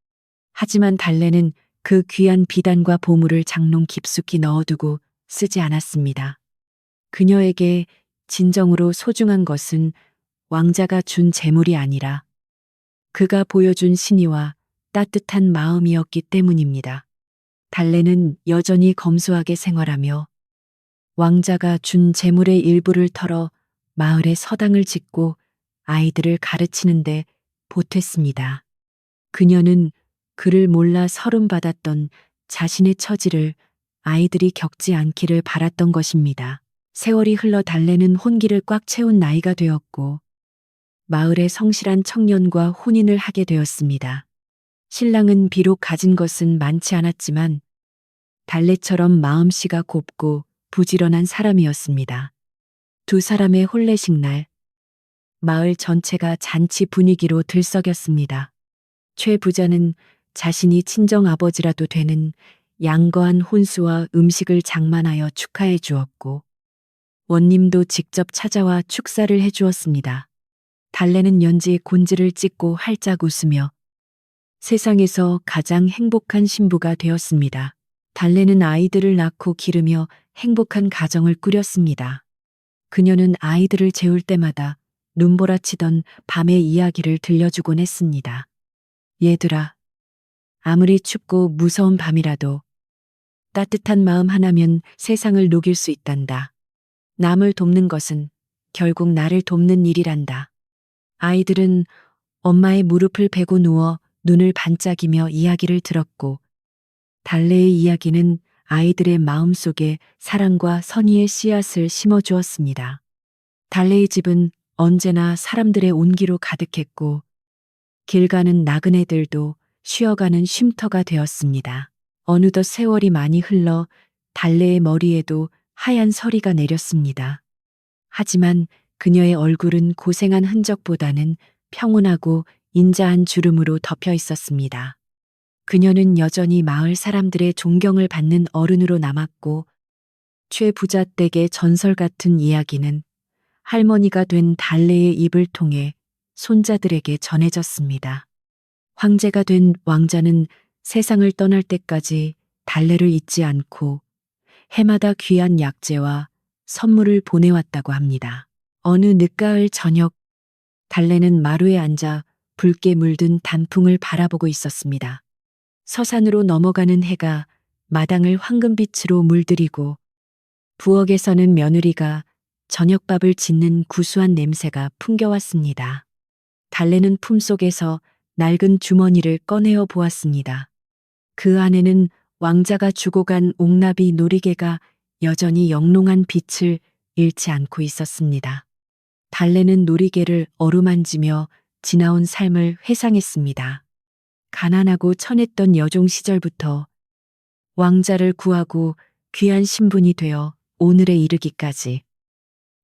하지만 달래는 그 귀한 비단과 보물을 장롱 깊숙이 넣어두고 쓰지 않았습니다. 그녀에게 진정으로 소중한 것은 왕자가 준 재물이 아니라 그가 보여준 신의와 따뜻한 마음이었기 때문입니다. 달래는 여전히 검소하게 생활하며 왕자가 준 재물의 일부를 털어 마을에 서당을 짓고 아이들을 가르치는데 보탰습니다. 그녀는 그를 몰라 서름받았던 자신의 처지를 아이들이 겪지 않기를 바랐던 것입니다. 세월이 흘러 달래는 혼기를 꽉 채운 나이가 되었고 마을의 성실한 청년과 혼인을 하게 되었습니다. 신랑은 비록 가진 것은 많지 않았지만 달래처럼 마음씨가 곱고 부지런한 사람이었습니다. 두 사람의 혼례식 날, 마을 전체가 잔치 분위기로 들썩였습니다. 최 부자는 자신이 친정 아버지라도 되는 양거한 혼수와 음식을 장만하여 축하해 주었고, 원님도 직접 찾아와 축사를 해 주었습니다. 달래는 연지 곤지를 찢고 활짝 웃으며 세상에서 가장 행복한 신부가 되었습니다. 달래는 아이들을 낳고 기르며 행복한 가정을 꾸렸습니다. 그녀는 아이들을 재울 때마다 눈보라치던 밤의 이야기를 들려주곤 했습니다. 얘들아, 아무리 춥고 무서운 밤이라도 따뜻한 마음 하나면 세상을 녹일 수 있단다. 남을 돕는 것은 결국 나를 돕는 일이란다. 아이들은 엄마의 무릎을 베고 누워 눈을 반짝이며 이야기를 들었고 달래의 이야기는 아이들의 마음속에 사랑과 선의의 씨앗을 심어주었습니다. 달래의 집은 언제나 사람들의 온기로 가득했고 길 가는 나그네들도 쉬어가는 쉼터가 되었습니다. 어느덧 세월이 많이 흘러 달래의 머리에도 하얀 서리가 내렸습니다. 하지만 그녀의 얼굴은 고생한 흔적보다는 평온하고 인자한 주름으로 덮여 있었습니다. 그녀는 여전히 마을 사람들의 존경을 받는 어른으로 남았고 최 부자 댁의 전설 같은 이야기는 할머니가 된 달래의 입을 통해 손자들에게 전해졌습니다. 황제가 된 왕자는 세상을 떠날 때까지 달래를 잊지 않고 해마다 귀한 약재와 선물을 보내왔다고 합니다. 어느 늦가을 저녁, 달래는 마루에 앉아 붉게 물든 단풍을 바라보고 있었습니다. 서산으로 넘어가는 해가 마당을 황금빛으로 물들이고 부엌에서는 며느리가 저녁밥을 짓는 구수한 냄새가 풍겨왔습니다. 달래는 품속에서 낡은 주머니를 꺼내어 보았습니다. 그 안에는 왕자가 주고 간 옥나비 놀이개가 여전히 영롱한 빛을 잃지 않고 있었습니다. 달래는 놀이개를 어루만지며 지나온 삶을 회상했습니다. 가난하고 천했던 여종 시절부터 왕자를 구하고 귀한 신분이 되어 오늘에 이르기까지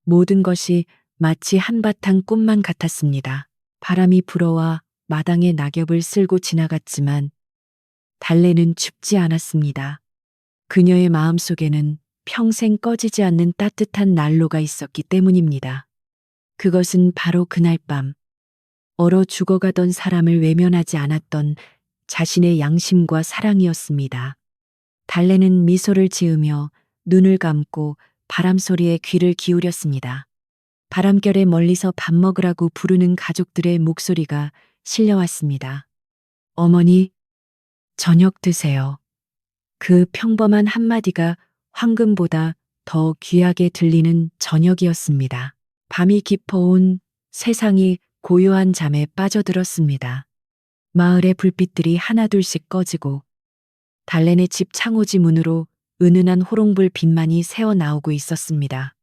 모든 것이 마치 한바탕 꿈만 같았습니다. 바람이 불어와 마당에 낙엽을 쓸고 지나갔지만 달래는 춥지 않았습니다. 그녀의 마음속에는 평생 꺼지지 않는 따뜻한 난로가 있었기 때문입니다. 그것은 바로 그날 밤 얼어 죽어가던 사람을 외면하지 않았던 자신의 양심과 사랑이었습니다. 달래는 미소를 지으며 눈을 감고 바람 소리에 귀를 기울였습니다. 바람결에 멀리서 밥 먹으라고 부르는 가족들의 목소리가 실려왔습니다. 어머니, 저녁 드세요. 그 평범한 한마디가 황금보다 더 귀하게 들리는 저녁이었습니다. 밤이 깊어온 세상이 고요한 잠에 빠져들었습니다. 마을의 불빛들이 하나둘씩 꺼지고 달래네 집 창호지 문으로 은은한 호롱불 빛만이 새어 나오고 있었습니다.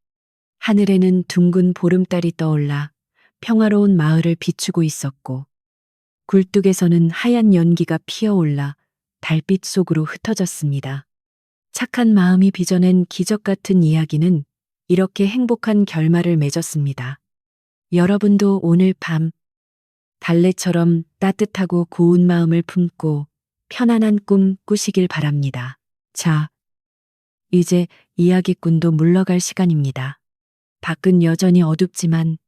하늘에는 둥근 보름달이 떠올라 평화로운 마을을 비추고 있었고 굴뚝에서는 하얀 연기가 피어올라 달빛 속으로 흩어졌습니다. 착한 마음이 빚어낸 기적 같은 이야기는 이렇게 행복한 결말을 맺었습니다. 여러분도 오늘 밤 달래처럼 따뜻하고 고운 마음을 품고 편안한 꿈 꾸시길 바랍니다. 자, 이제 이야기꾼도 물러갈 시간입니다. 밖은 여전히 어둡지만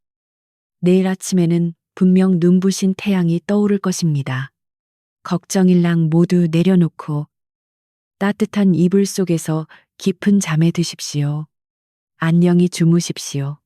내일 아침에는 분명 눈부신 태양이 떠오를 것입니다. 걱정일랑 모두 내려놓고 따뜻한 이불 속에서 깊은 잠에 드십시오. 안녕히 주무십시오.